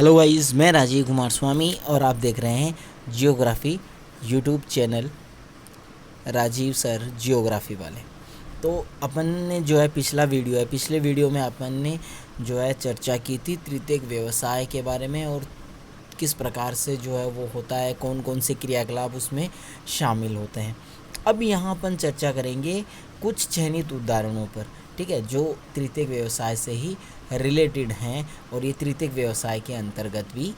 Hello guys, मैं राजीव कुमार स्वामी और आप देख रहे हैं geography YouTube channel Rajeev sir geography वाले। तो अपन ने जो है पिछले वीडियो में अपन ने जो है चर्चा की थी तृतीयक व्यवसाय के बारे में और किस प्रकार से जो है वो होता है, कौन कौन से क्रियाकलाप उसमें शामिल होते हैं। अब यहाँ अपन चर्चा करेंगे कुछ चयनित उदाहरणों पर, ठीक है, जो तृतीयक व्यवसाय से ही रिलेटेड हैं और ये तृतीयक व्यवसाय के अंतर्गत भी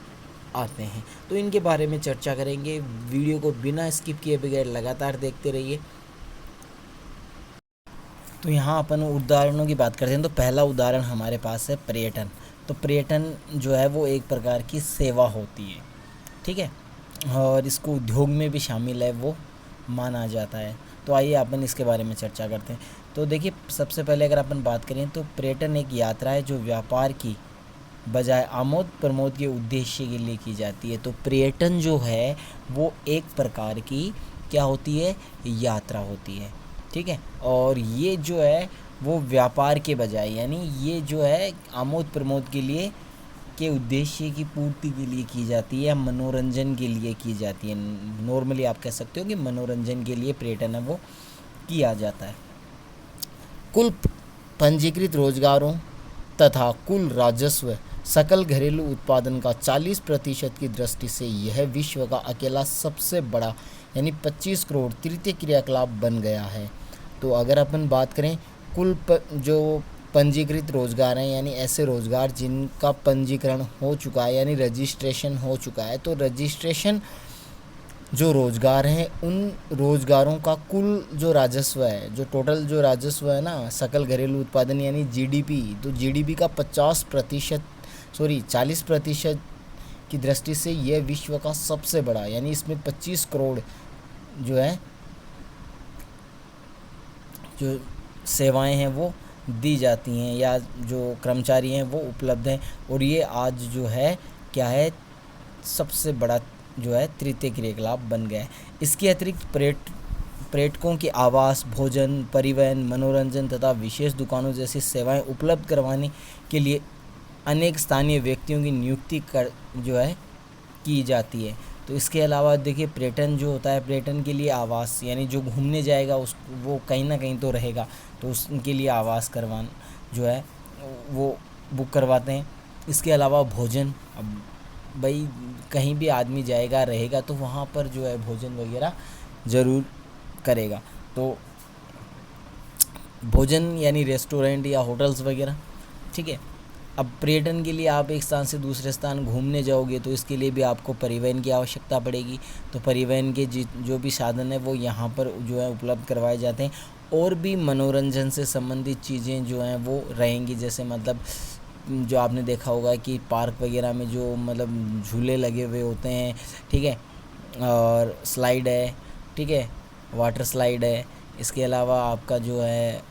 आते हैं। तो इनके बारे में चर्चा करेंगे। वीडियो को बिना स्किप किए बगैर लगातार देखते रहिए। तो यहाँ अपन उदाहरणों की बात करते हैं। तो पहला उदाहरण हमारे पास है पर्यटन। तो पर्यटन जो है वो एक प्रकार की सेवा होती है, ठीक है, और इसको उद्योग में भी शामिल है वो माना जाता है। तो आइए अपन इसके बारे में चर्चा करते हैं। तो देखिए, सबसे पहले अगर अपन बात करें तो पर्यटन एक यात्रा है जो व्यापार की बजाय आमोद प्रमोद के उद्देश्य के लिए की जाती है। तो पर्यटन जो है वो एक प्रकार की क्या होती है, यात्रा होती है, ठीक है। और ये जो है वो व्यापार के बजाय, यानी ये जो है आमोद प्रमोद के लिए के उद्देश्य की पूर्ति के लिए की जाती है, मनोरंजन के लिए की जाती है। नॉर्मली आप कह सकते हो कि मनोरंजन के लिए पर्यटन है वो किया जाता है। कुल पंजीकृत रोजगारों तथा कुल राजस्व सकल घरेलू उत्पादन का 40% की दृष्टि से यह विश्व का अकेला सबसे बड़ा यानी 25 करोड़ तृतीय क्रियाकलाप बन गया है। तो अगर अपन बात करें जो पंजीकृत रोजगार हैं, यानी ऐसे रोजगार जिनका पंजीकरण हो चुका है यानी रजिस्ट्रेशन हो चुका है, तो रजिस्ट्रेशन जो रोज़गार हैं उन रोज़गारों का कुल जो राजस्व है, जो टोटल जो राजस्व है ना, सकल घरेलू उत्पादन यानी जीडीपी, तो जीडीपी का 40% की दृष्टि से यह विश्व का सबसे बड़ा, यानी इसमें 25 करोड़ जो है जो सेवाएं हैं वो दी जाती हैं या जो कर्मचारी हैं वो उपलब्ध हैं। और ये आज जो है क्या है, सबसे बड़ा जो है तृतीय क्रियाकलाप बन गया है। इसके अतिरिक्त पर्यटकों के आवास, भोजन, परिवहन, मनोरंजन तथा विशेष दुकानों जैसी सेवाएं उपलब्ध करवाने के लिए अनेक स्थानीय व्यक्तियों की नियुक्ति जो है की जाती है। तो इसके अलावा देखिए, पर्यटन जो होता है, पर्यटन के लिए आवास, यानी जो घूमने जाएगा वो कहीं ना कहीं तो रहेगा, तो उसके लिए आवास करवान जो है वो बुक करवाते हैं। इसके अलावा भोजन, अब भाई कहीं भी आदमी जाएगा रहेगा तो वहाँ पर जो है भोजन वगैरह ज़रूर करेगा। तो भोजन यानी रेस्टोरेंट या होटल्स वगैरह, ठीक है। अब पर्यटन के लिए आप एक स्थान से दूसरे स्थान घूमने जाओगे तो इसके लिए भी आपको परिवहन की आवश्यकता पड़ेगी। तो परिवहन के जो भी साधन है वो यहाँ पर जो है उपलब्ध करवाए जाते हैं। और भी मनोरंजन से संबंधित चीज़ें जो हैं वो रहेंगी, जैसे मतलब जो आपने देखा होगा कि पार्क वगैरह में जो मतलब झूले लगे हुए होते हैं, ठीक है, और स्लाइड है, ठीक है, वाटर स्लाइड है। इसके अलावा आपका जो है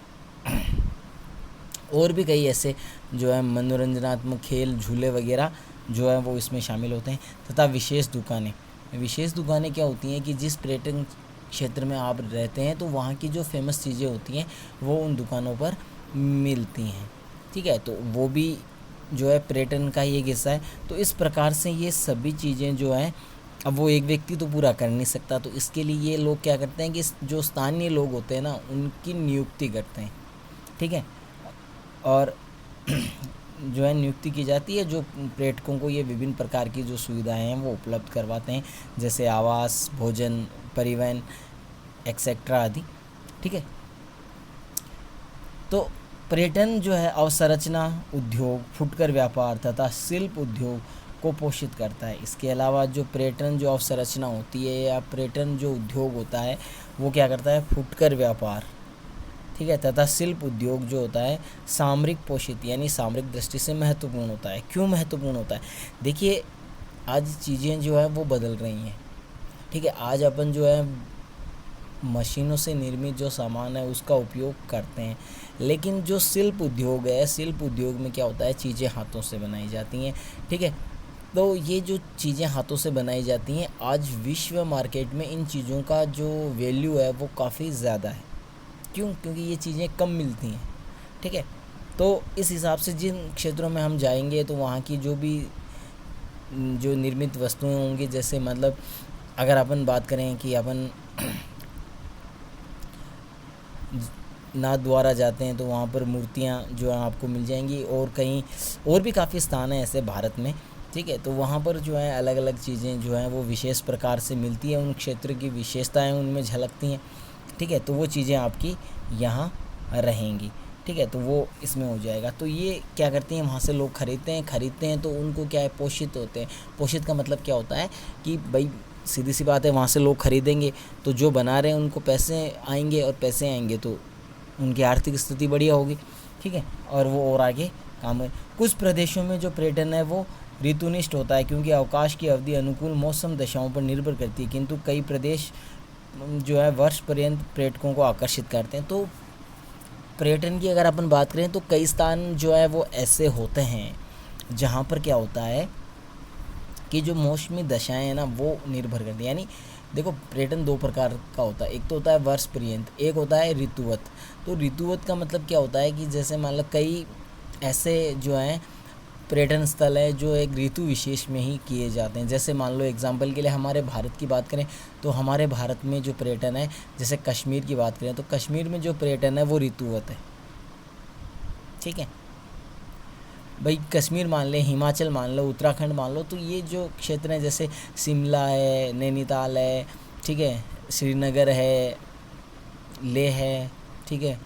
और भी कई ऐसे जो है मनोरंजनात्मक खेल, झूले वगैरह जो है वो इसमें शामिल होते हैं। तथा विशेष दुकानें क्या होती हैं कि जिस पर्यटन क्षेत्र में आप रहते हैं तो वहाँ की जो फेमस चीज़ें होती हैं वो उन दुकानों पर मिलती हैं, ठीक है। तो वो भी जो है पर्यटन का ही एक हिस्सा है। तो इस प्रकार से ये सभी चीज़ें जो हैं, अब वो एक व्यक्ति तो पूरा कर नहीं सकता, तो इसके लिए ये लोग क्या करते हैं कि जो स्थानीय लोग होते हैं ना उनकी नियुक्ति करते हैं, ठीक है। और जो है नियुक्ति की जाती है, जो पर्यटकों को ये विभिन्न प्रकार की जो सुविधाएं हैं वो उपलब्ध करवाते हैं, जैसे आवास, भोजन, परिवहन एक्सेट्रा आदि, ठीक है। तो पर्यटन जो है अवसंरचना उद्योग, फुटकर व्यापार तथा शिल्प उद्योग को पोषित करता है। इसके अलावा जो पर्यटन जो अवसंरचना होती है या पर्यटन जो उद्योग होता है वो क्या करता है, फुटकर व्यापार, ठीक है, तथा शिल्प उद्योग जो होता है सामरिक पोषित, यानी सामरिक दृष्टि से महत्वपूर्ण होता है। क्यों महत्वपूर्ण होता है? देखिए, आज चीज़ें जो है वो बदल रही हैं, ठीक है। आज अपन जो है मशीनों से निर्मित जो सामान है उसका उपयोग करते हैं, लेकिन जो शिल्प उद्योग है, शिल्प उद्योग में क्या होता है, चीज़ें हाथों से बनाई जाती हैं, ठीक है। तो ये जो चीज़ें हाथों से बनाई जाती हैं, आज विश्व मार्केट में इन चीज़ों का जो वैल्यू है वो काफ़ी ज़्यादा है। क्यों? क्योंकि ये चीज़ें कम मिलती हैं, ठीक है। तो इस हिसाब से जिन क्षेत्रों में हम जाएंगे तो वहाँ की जो भी जो निर्मित वस्तुएं होंगी, जैसे मतलब अगर अपन बात करें कि अपन नाथ द्वारा जाते हैं तो वहाँ पर मूर्तियाँ जो है आपको मिल जाएंगी, और कहीं और भी काफ़ी स्थान हैं ऐसे भारत में, ठीक है। तो वहाँ पर जो है अलग अलग चीज़ें जो हैं वो विशेष प्रकार से मिलती हैं, उन क्षेत्र की विशेषताएं उनमें झलकती हैं, ठीक है। तो वो चीज़ें आपकी यहाँ रहेंगी, ठीक है। तो वो इसमें हो जाएगा। तो ये क्या करती हैं, वहाँ से लोग खरीदते हैं तो उनको क्या है, पोषित होते हैं। पोषित का मतलब क्या होता है कि भाई सीधी सी बात है, वहाँ से लोग खरीदेंगे तो जो बना रहे हैं उनको पैसे आएंगे, और पैसे आएंगे तो उनकी आर्थिक स्थिति बढ़िया होगी, ठीक है, और वो और आगे काम है। कुछ प्रदेशों में जो पर्यटन है वो ऋतुनिष्ठ होता है, क्योंकि अवकाश की अवधि अनुकूल मौसम दशाओं पर निर्भर करती है, किंतु कई प्रदेश जो है वर्ष पर्यंत पर्यटकों को आकर्षित करते हैं। तो पर्यटन की अगर अपन बात करें तो कई स्थान जो है वो ऐसे होते हैं जहाँ पर क्या होता है कि जो मौसमी दशाएं हैं ना वो निर्भर करती है। यानी देखो, पर्यटन दो प्रकार का होता है, एक तो होता है वर्ष पर्यंत, एक होता है ऋतुवत। तो ऋतुवत का मतलब क्या होता है कि जैसे मान लो कई ऐसे जो हैं पर्यटन स्थल है जो एक ऋतु विशेष में ही किए जाते हैं। जैसे मान लो एग्जांपल के लिए हमारे भारत की बात करें तो हमारे भारत में जो पर्यटन है, जैसे कश्मीर की बात करें तो कश्मीर में जो पर्यटन है वो ऋतुवत है, ठीक है भाई। कश्मीर मान ले, हिमाचल मान लो, उत्तराखंड मान लो, तो ये जो क्षेत्र हैं जैसे शिमला है, नैनीताल है, ठीक है, श्रीनगर है, लेह है, ठीक है।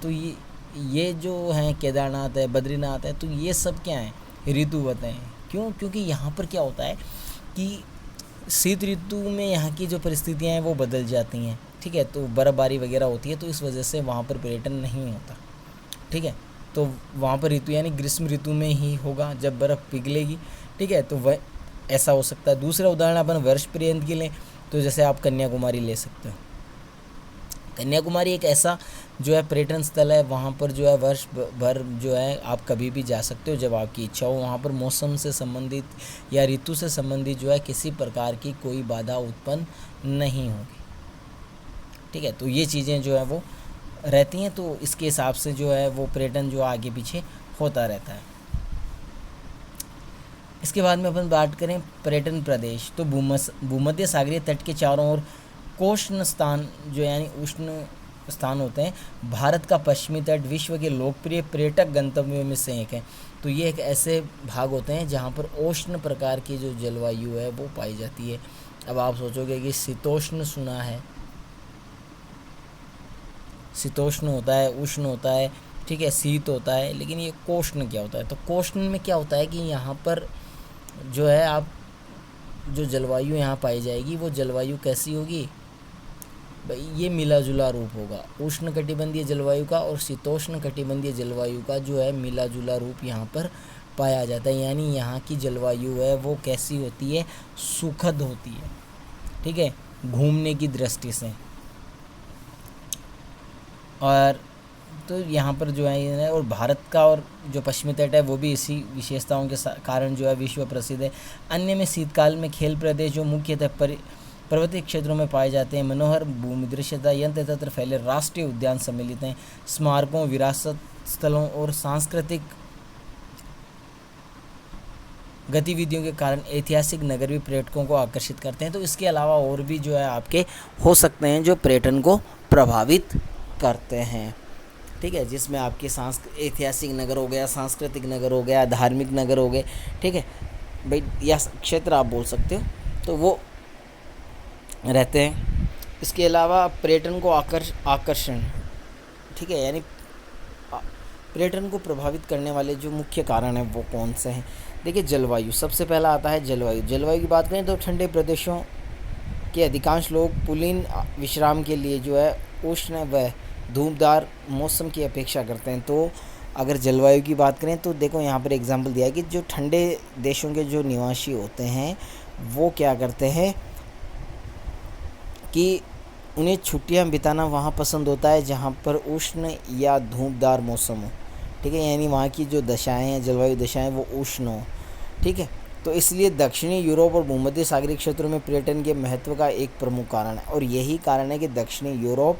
तो ये जो हैं केदारनाथ है, बद्रीनाथ है, तो ये सब क्या हैं, ऋतुवत हैं। क्यों? क्योंकि यहाँ पर क्या होता है कि शीत ऋतु में यहाँ की जो परिस्थितियाँ हैं वो बदल जाती हैं, ठीक है। तो बर्फ़बारी वगैरह होती है, तो इस वजह से वहाँ पर पर्यटन नहीं होता, ठीक है। तो वहाँ पर ऋतु यानी ग्रीष्म ऋतु में ही होगा जब बर्फ़ पिघलेगी, ठीक है। तो वह ऐसा हो सकता है। दूसरा उदाहरण अपन वर्ष पर्यंत की लें तो जैसे आप कन्याकुमारी ले सकते हो। कन्याकुमारी एक ऐसा जो है पर्यटन स्थल है, वहाँ पर जो है वर्ष भर जो है आप कभी भी जा सकते हो जब आपकी इच्छा हो। वहाँ पर मौसम से संबंधित या ऋतु से संबंधित जो है किसी प्रकार की कोई बाधा उत्पन्न नहीं होगी, ठीक है। तो ये चीज़ें जो है वो रहती हैं, तो इसके हिसाब से जो है वो पर्यटन जो आगे पीछे होता रहता है। इसके बाद में अपन बात करें पर्यटन प्रदेश, तो भूमध्य सागरीय तट के चारों ओर कोष्ण स्थान जो यानी उष्ण स्थान होते हैं। भारत का पश्चिमी तट विश्व के लोकप्रिय पर्यटक गंतव्यों में से एक है। तो ये एक ऐसे भाग होते हैं जहाँ पर उष्ण प्रकार की जो जलवायु है वो पाई जाती है। अब आप सोचोगे कि शीतोष्ण सुना है, शीतोष्ण होता है, उष्ण होता है, ठीक है, शीत होता है, लेकिन ये कोष्ण क्या होता है? तो कोष्ण में क्या होता है कि यहाँ पर जो है आप जो जलवायु यहाँ पाई जाएगी वो जलवायु कैसी होगी भाई, ये मिला जुला रूप होगा उष्ण कटिबंधीय जलवायु का और शीतोष्ण कटिबंधीय जलवायु का जो है मिला जुला रूप यहाँ पर पाया जाता है। यानी यहाँ की जलवायु है वो कैसी होती है, सुखद होती है, ठीक है, घूमने की दृष्टि से। और तो यहाँ पर जो है और भारत का और जो पश्चिमी तट है वो भी इसी विशेषताओं के कारण जो है विश्व प्रसिद्ध है। अन्य में शीतकाल में खेल प्रदेश जो मुख्यतः पर्वतीय क्षेत्रों में पाए जाते हैं, मनोहर भूमि दृश्यता यंत्र तत्र फैले राष्ट्रीय उद्यान सम्मिलित हैं, स्मारकों, विरासत स्थलों और सांस्कृतिक गतिविधियों के कारण ऐतिहासिक नगर भी पर्यटकों को आकर्षित करते हैं। तो इसके अलावा और भी जो है आपके हो सकते हैं जो पर्यटन को प्रभावित करते हैं, ठीक है, जिसमें आपके ऐतिहासिक नगर हो गया, सांस्कृतिक नगर हो गया, धार्मिक नगर हो गए, ठीक है भाई, या क्षेत्र आप बोल सकते हो, तो वो रहते हैं। इसके अलावा पर्यटन को आकर्षण, ठीक है, यानी पर्यटन को प्रभावित करने वाले जो मुख्य कारण हैं वो कौन से हैं? देखिए, जलवायु सबसे पहला आता है। जलवायु की बात करें तो ठंडे प्रदेशों के अधिकांश लोग पुलिन विश्राम के लिए जो है उष्ण व धूपदार मौसम की अपेक्षा करते हैं। तो अगर जलवायु की बात करें तो देखो यहाँ पर एग्जांपल दिया है कि जो ठंडे देशों के जो निवासी होते हैं वो क्या करते हैं कि उन्हें छुट्टियां बिताना वहाँ पसंद होता है जहाँ पर उष्ण या धूपदार मौसम हो, ठीक है, यानी वहाँ की जो दशाएं हैं, जलवायु दशाएं वो उष्ण हो, ठीक है। तो इसलिए दक्षिणी यूरोप और भूमध्य सागरीय क्षेत्रों में पर्यटन के महत्व का एक प्रमुख कारण है, और यही कारण है कि दक्षिणी यूरोप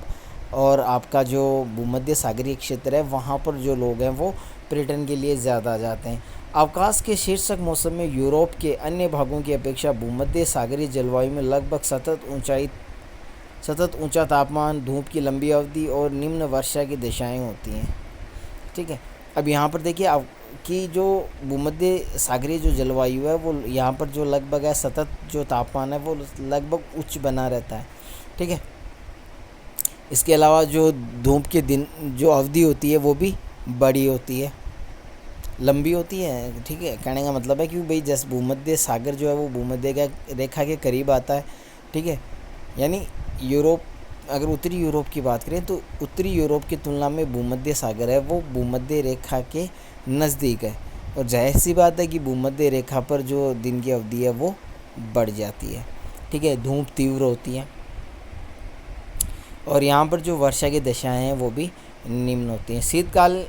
और आपका जो भूमध्य सागरीय क्षेत्र है वहाँ पर जो लोग हैं वो पर्यटन के लिए ज़्यादा जाते हैं। अवकाश के शीर्षक मौसम में यूरोप के अन्य भागों की अपेक्षा भूमध्य सागरीय जलवायु में लगभग सतत ऊंचा तापमान, धूप की लंबी अवधि और निम्न वर्षा की दिशाएं होती हैं। ठीक है, अब यहाँ पर देखिए अब कि जो भूमध्य सागरीय जो जलवायु है वो यहाँ पर जो लगभग है सतत जो तापमान है वो लगभग उच्च बना रहता है। ठीक है, इसके अलावा जो धूप के दिन जो अवधि होती है वो भी बड़ी होती है, लंबी होती है। ठीक है, कहने का मतलब है कि भाई जैसे भूमध्य सागर जो है वो भूमध्य रेखा के करीब आता है। ठीक है, यानी यूरोप, अगर उत्तरी यूरोप की बात करें तो उत्तरी यूरोप की तुलना में भूमध्य सागर है वो भूमध्य रेखा के नज़दीक है, और जाहिर सी बात है कि भूमध्य रेखा पर जो दिन की अवधि है वो बढ़ जाती है। ठीक है, धूप तीव्र होती है, और यहाँ पर जो वर्षा की दशाएं हैं वो भी निम्न होती हैं। शीतकाल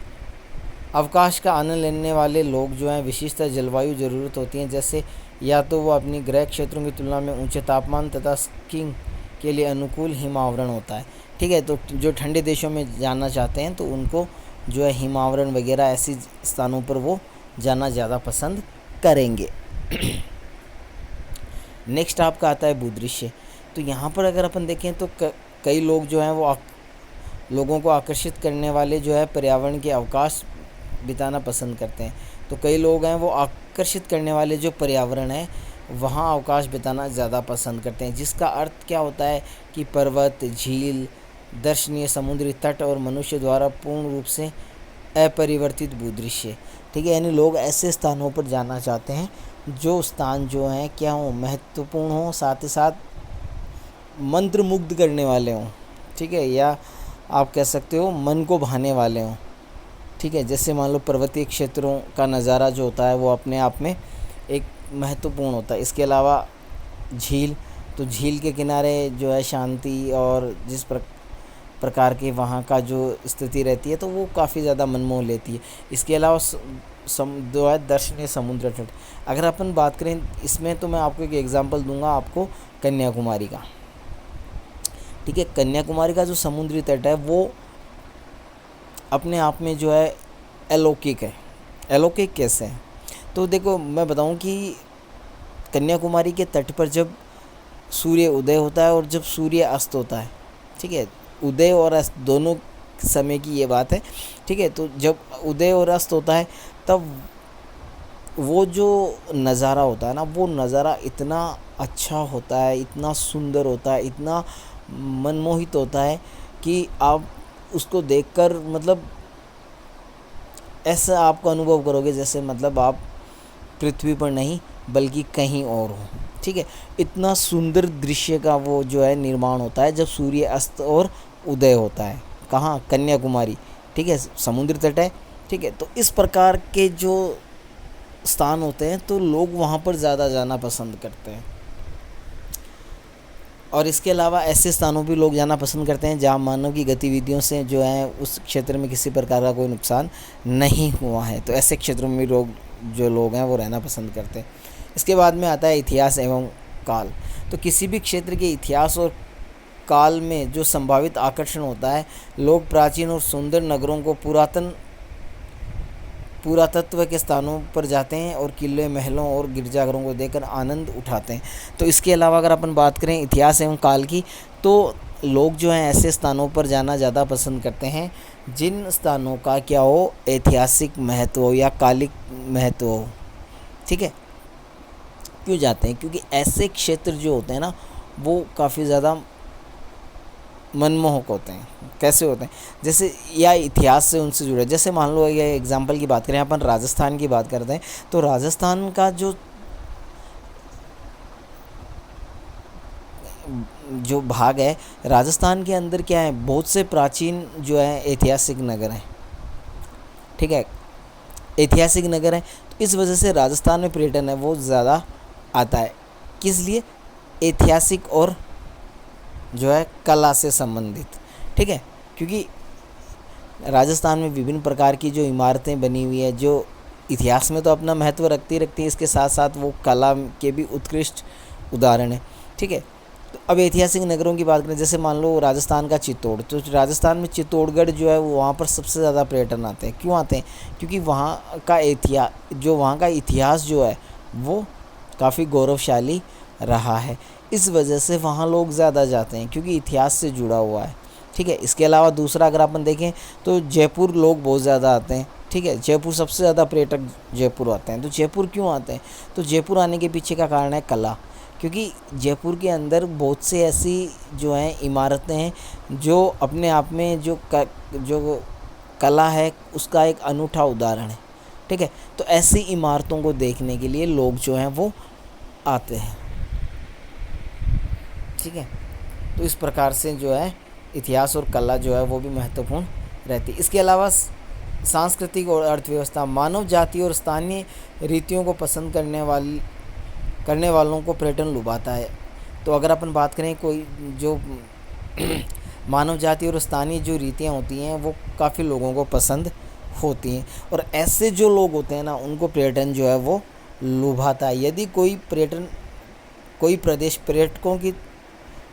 अवकाश का आनंद लेने वाले लोग जो हैं विशिष्ट जलवायु ज़रूरत होती हैं, जैसे या तो वो अपनी गृह क्षेत्रों की तुलना में ऊंचे तापमान तथा स्कीइंग के लिए अनुकूल हिमावरण होता है। ठीक है, तो जो ठंडे देशों में जाना चाहते हैं तो उनको जो है हिमावरण वगैरह ऐसी स्थानों पर वो जाना ज़्यादा पसंद करेंगे। नेक्स्ट आपका आता है भूदृश्य। तो यहाँ पर अगर अपन देखें तो कई लोग जो हैं वो लोगों को आकर्षित करने वाले जो है पर्यावरण के अवकाश बिताना पसंद करते हैं। तो कई लोग हैं वो आकर्षित करने वाले जो पर्यावरण है वहाँ अवकाश बिताना ज़्यादा पसंद करते हैं, जिसका अर्थ क्या होता है कि पर्वत, झील, दर्शनीय समुद्री तट और मनुष्य द्वारा पूर्ण रूप से अपरिवर्तित भूदृश्य। ठीक है, यानी लोग ऐसे स्थानों पर जाना चाहते हैं जो स्थान जो हैं क्या हो, महत्वपूर्ण हो, साथ ही साथ मंत्रमुग्ध करने वाले हों। ठीक है, या आप कह सकते हो मन को भाने वाले हों। ठीक है, जैसे मान लो पर्वतीय क्षेत्रों का नज़ारा जो होता है वो अपने आप में एक महत्वपूर्ण होता है। इसके अलावा झील, तो झील के किनारे जो है शांति और जिस प्रकार के वहाँ का जो स्थिति रहती है तो वो काफ़ी ज़्यादा मनमोह लेती है। इसके अलावा जो है दर्शनीय समुद्र तट, अगर अपन बात करें इसमें तो मैं आपको एक एग्जांपल दूंगा आपको कन्याकुमारी का। ठीक है, कन्याकुमारी का जो समुद्री तट है वो अपने आप में जो है अलौकिक है। अलौकिक कैसे है? तो देखो मैं बताऊं कि कन्याकुमारी के तट पर जब सूर्य उदय होता है और जब सूर्य अस्त होता है, ठीक है, उदय और अस्त दोनों समय की ये बात है। ठीक है, तो जब उदय और अस्त होता है तब वो जो नज़ारा होता है ना, वो नज़ारा इतना अच्छा होता है, इतना सुंदर होता है, इतना मनमोहित होता है कि आप उसको देखकर मतलब ऐसा आपको अनुभव करोगे जैसे मतलब आप पृथ्वी पर नहीं बल्कि कहीं और हो। ठीक है, इतना सुंदर दृश्य का वो जो है निर्माण होता है जब सूर्य अस्त और उदय होता है। कहाँ? कन्याकुमारी। ठीक है, समुद्र तट है। ठीक है, तो इस प्रकार के जो स्थान होते हैं तो लोग वहाँ पर ज़्यादा जाना पसंद करते हैं। और इसके अलावा ऐसे स्थानों भी लोग जाना पसंद करते हैं जहाँ मानव की गतिविधियों से जो है उस क्षेत्र में किसी प्रकार का कोई नुकसान नहीं हुआ है। तो ऐसे क्षेत्रों में लोग हैं वो रहना पसंद करते हैं। इसके बाद में आता है इतिहास एवं काल। तो किसी भी क्षेत्र के इतिहास और काल में जो संभावित आकर्षण होता है, लोग प्राचीन और सुंदर नगरों को पुरातत्व के स्थानों पर जाते हैं और किले, महलों और गिरजाघरों को देखकर आनंद उठाते हैं। तो इसके अलावा अगर अपन बात करें इतिहास एवं काल की, तो लोग जो हैं ऐसे स्थानों पर जाना ज़्यादा पसंद करते हैं जिन स्थानों का क्या हो, ऐतिहासिक महत्व हो या कालिक महत्व हो। ठीक है, क्यों जाते हैं? क्योंकि ऐसे क्षेत्र जो होते हैं ना वो काफ़ी ज़्यादा मनमोहक होते हैं। कैसे होते हैं? जैसे या इतिहास से उनसे जुड़े, जैसे मान लो ये एग्जांपल की बात करें, अपन राजस्थान की बात करते हैं तो राजस्थान का जो भाग है, राजस्थान के अंदर क्या है, बहुत से प्राचीन जो है ऐतिहासिक नगर हैं। ठीक है, ऐतिहासिक नगर हैं, तो इस वजह से राजस्थान में पर्यटन है वो ज़्यादा आता है। किस लिए? ऐतिहासिक और जो है कला से संबंधित। ठीक है, क्योंकि राजस्थान में विभिन्न प्रकार की जो इमारतें बनी हुई है जो इतिहास में तो अपना महत्व रखती हैं, इसके साथ साथ वो कला के भी उत्कृष्ट उदाहरण है। ठीक है, तो अब ऐतिहासिक नगरों की बात करें, जैसे मान लो राजस्थान का चित्तौड़, तो राजस्थान में चित्तौड़गढ़ जो है वहाँ पर सबसे ज़्यादा पर्यटन आते हैं। क्यों आते हैं? क्योंकि वहाँ का इतिहास जो है वो काफ़ी गौरवशाली रहा है, इस वजह से वहाँ लोग ज़्यादा जाते हैं क्योंकि इतिहास से जुड़ा हुआ है। ठीक है, इसके अलावा दूसरा अगर अपन देखें तो जयपुर लोग बहुत ज़्यादा आते हैं। ठीक है, जयपुर सबसे ज़्यादा पर्यटक जयपुर आते हैं। तो जयपुर क्यों आते हैं? तो जयपुर आने के पीछे का कारण है कला, क्योंकि जयपुर के अंदर बहुत से ऐसी जो हैं इमारतें हैं जो अपने आप में जो कला है उसका एक अनूठा उदाहरण है। ठीक है, तो ऐसी इमारतों को देखने के लिए लोग जो हैं वो आते हैं। ठीक है, तो इस प्रकार से जो है इतिहास और कला जो है वो भी महत्वपूर्ण रहती है। इसके अलावा सांस्कृतिक और अर्थव्यवस्था, मानव जाति और स्थानीय रीतियों को पसंद करने वालों को पर्यटन लुभाता है। तो अगर अपन बात करें कोई जो मानव जाति और स्थानीय जो रीतियाँ होती हैं वो काफ़ी लोगों को पसंद होती हैं, और ऐसे जो लोग होते हैं ना उनको पर्यटन जो है वो लुभाता है। यदि कोई प्रदेश पर्यटकों की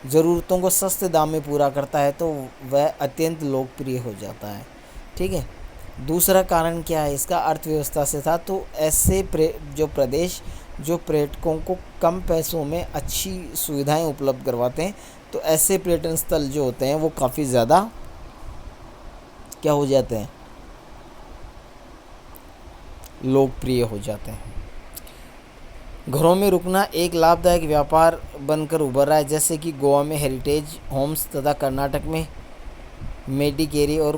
ज़रूरतों को सस्ते दाम में पूरा करता है तो वह अत्यंत लोकप्रिय हो जाता है। ठीक है, दूसरा कारण क्या है इसका? अर्थव्यवस्था से था। तो ऐसे जो प्रदेश जो पर्यटकों को कम पैसों में अच्छी सुविधाएं उपलब्ध करवाते हैं, तो ऐसे पर्यटन स्थल जो होते हैं वो काफ़ी ज़्यादा क्या हो जाते हैं? लोकप्रिय हो जाते हैं। घरों में रुकना एक लाभदायक व्यापार बनकर उभर रहा है, जैसे कि गोवा में हेरिटेज होम्स तथा कर्नाटक में मेडिकेरी और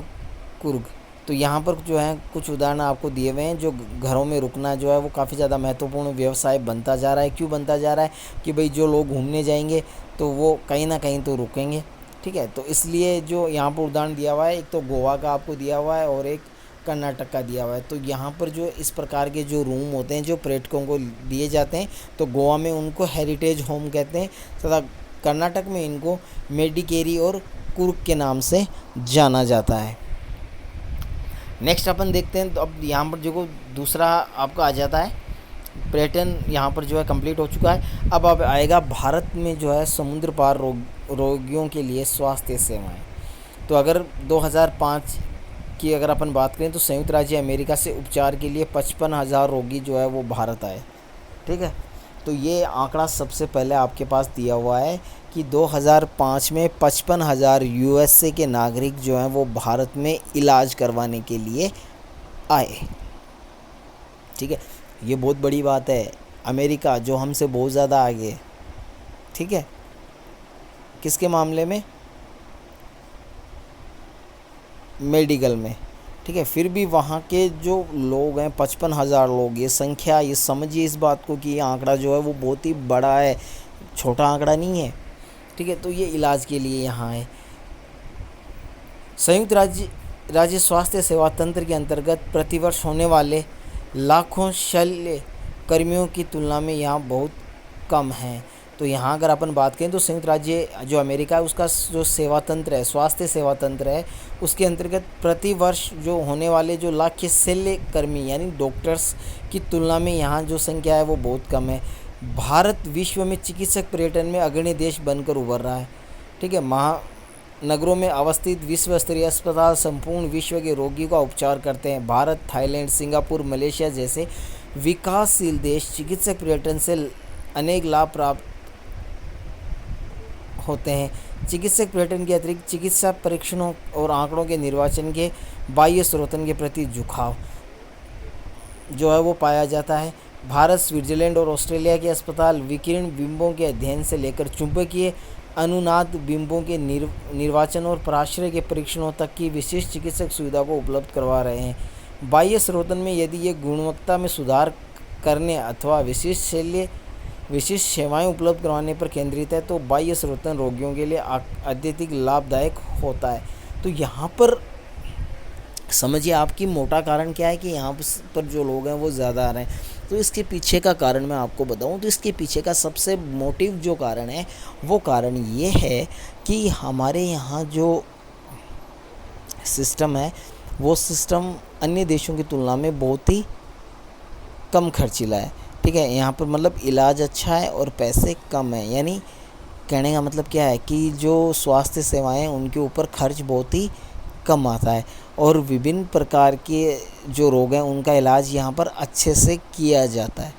कुर्ग। तो यहाँ पर जो है कुछ उदाहरण आपको दिए हुए हैं। जो घरों में रुकना जो है वो काफ़ी ज़्यादा महत्वपूर्ण व्यवसाय बनता जा रहा है। क्यों बनता जा रहा है? कि भाई जो लोग घूमने जाएंगे तो वो कहीं ना कहीं तो रुकेंगे। ठीक है, तो इसलिए जो यहाँ पर उदाहरण दिया हुआ है, एक तो गोवा का आपको दिया हुआ है और एक कर्नाटक का दिया हुआ है। तो यहाँ पर जो इस प्रकार के जो रूम होते हैं जो पर्यटकों को दिए जाते हैं, तो गोवा में उनको हेरिटेज होम कहते हैं तथा कर्नाटक में इनको मेडिकेरी और कुर्ग के नाम से जाना जाता है। नेक्स्ट अपन देखते हैं। तो अब यहाँ पर जो दूसरा आपका आ जाता है पर्यटन, यहाँ पर जो है कंप्लीट हो चुका है। अब आएगा भारत में जो है समुद्र पार रोगियों के लिए स्वास्थ्य सेवाएं। तो अगर 2005 की अगर अपन बात करें तो संयुक्त राज्य अमेरिका से उपचार के लिए 55,000 रोगी जो है वो भारत आए। ठीक है, तो ये आंकड़ा सबसे पहले आपके पास दिया हुआ है कि 2005 में 55,000 यूएसए के नागरिक जो हैं वो भारत में इलाज करवाने के लिए आए। ठीक है, ये बहुत बड़ी बात है। अमेरिका जो हमसे बहुत ज़्यादा आगे है, ठीक है, किसके मामले में? मेडिकल में। ठीक है, फिर भी वहाँ के जो लोग हैं 55,000 लोग, ये संख्या, ये समझिए इस बात को कि ये आंकड़ा जो है वो बहुत ही बड़ा है, छोटा आंकड़ा नहीं है। ठीक है, तो ये इलाज के लिए यहाँ है। संयुक्त राज्य स्वास्थ्य सेवा तंत्र के अंतर्गत प्रतिवर्ष होने वाले लाखों शल्य कर्मियों की तुलना में यहाँ बहुत कम हैं। तो यहाँ अगर अपन बात करें तो संयुक्त राज्य जो अमेरिका है उसका जो सेवा तंत्र है, स्वास्थ्य सेवा तंत्र है, उसके अंतर्गत प्रतिवर्ष जो होने वाले जो लाख शल्य कर्मी यानी डॉक्टर्स की तुलना में यहाँ जो संख्या है वो बहुत कम है। भारत विश्व में चिकित्सक पर्यटन में अग्रणी देश बनकर उभर रहा है। ठीक है, महानगरों में अवस्थित विश्व स्तरीय अस्पताल संपूर्ण विश्व के रोगी का उपचार करते हैं। भारत, थाईलैंड, सिंगापुर, मलेशिया जैसे विकासशील देश चिकित्सक पर्यटन से अनेक लाभ प्राप्त होते हैं। चिकित्सक पर्यटन के अतिरिक्त चिकित्सा परीक्षणों और आंकड़ों के निर्वाचन के बाह्य स्रोतन के प्रति झुकाव जो है वो पाया जाता है। भारत, स्विट्जरलैंड और ऑस्ट्रेलिया के अस्पताल विकिरण बिंबों के अध्ययन से लेकर चुंबकीय अनुनाद बिंबों के निर्वाचन और पराश्रय के परीक्षणों तक की विशिष्ट चिकित्सक सुविधा को उपलब्ध करवा रहे हैं। बाह्य स्रोतन में यदि ये गुणवत्ता में सुधार करने अथवा विशिष्ट सेवाएं उपलब्ध करवाने पर केंद्रित है तो बाह्य स्रोतन रोगियों के लिए अत्यधिक लाभदायक होता है। तो यहाँ पर समझिए आपकी मोटा कारण क्या है कि यहाँ पर जो लोग हैं वो ज़्यादा आ रहे हैं। तो इसके पीछे का कारण मैं आपको बताऊं तो इसके पीछे का सबसे मोटिव जो कारण है वो कारण ये है कि हमारे यहाँ जो सिस्टम है वो सिस्टम अन्य देशों की तुलना में बहुत ही कम खर्चीला है। ठीक है, यहाँ पर मतलब इलाज अच्छा है और पैसे कम हैं, यानी कहने का मतलब क्या है कि जो स्वास्थ्य सेवाएं हैं उनके ऊपर खर्च बहुत ही कम आता है और विभिन्न प्रकार के जो रोग हैं उनका इलाज यहाँ पर अच्छे से किया जाता है।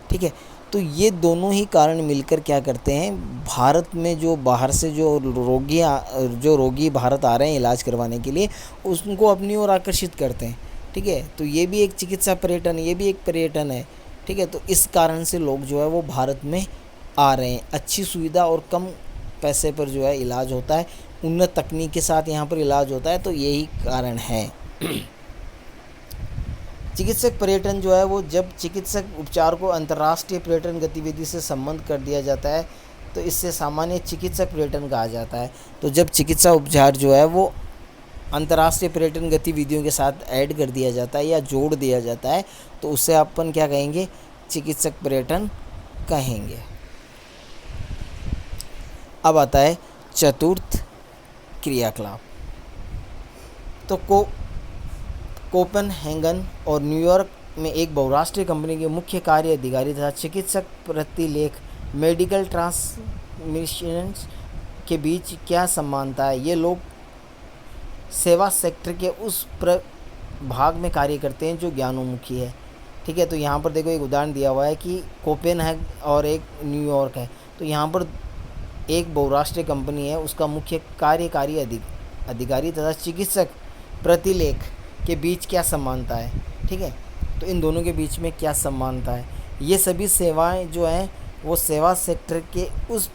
ठीक है, तो ये दोनों ही कारण मिलकर क्या करते हैं, भारत में जो बाहर से जो रोगी भारत आ रहे हैं इलाज करवाने के लिए, उनको अपनी ओर आकर्षित करते हैं। ठीक है, तो ये भी एक चिकित्सा पर्यटन, ये भी एक पर्यटन है। ठीक है, तो इस कारण से लोग जो है वो भारत में आ रहे हैं। अच्छी सुविधा और कम पैसे पर जो है इलाज होता है, उन्नत तकनीक के साथ यहाँ पर इलाज होता है, तो यही कारण है। चिकित्सक पर्यटन जो है वो जब चिकित्सक उपचार को अंतर्राष्ट्रीय पर्यटन गतिविधि से संबंध कर दिया जाता है तो इससे सामान्य चिकित्सक पर्यटन कहा जाता है। तो जब चिकित्सा उपचार जो है वो अंतर्राष्ट्रीय पर्यटन गतिविधियों के साथ ऐड कर दिया जाता है या जोड़ दिया जाता है तो उससे अपन क्या कहेंगे, चिकित्सक पर्यटन कहेंगे। अब आता है चतुर्थ क्रियाकलाप। तो कोपेनहेगन और न्यूयॉर्क में एक बहुराष्ट्रीय कंपनी के मुख्य कार्य अधिकारी तथा चिकित्सक प्रतिलेख मेडिकल ट्रांसमिशंस के बीच क्या समानता है। ये लोग सेवा सेक्टर के उस भाग में कार्य करते हैं जो ज्ञानोन्मुखी है। ठीक है, तो यहाँ पर देखो एक उदाहरण दिया हुआ है कि कोपेनहेगन और एक न्यूयॉर्क है। तो यहाँ पर एक बहुराष्ट्रीय कंपनी है, उसका मुख्य कार्यकारी अधिकारी तथा चिकित्सक प्रतिलेख के बीच क्या समानता है। ठीक है, तो इन दोनों के बीच में क्या समानता है, ये सभी सेवाएं जो हैं वो सेवा सेक्टर के उस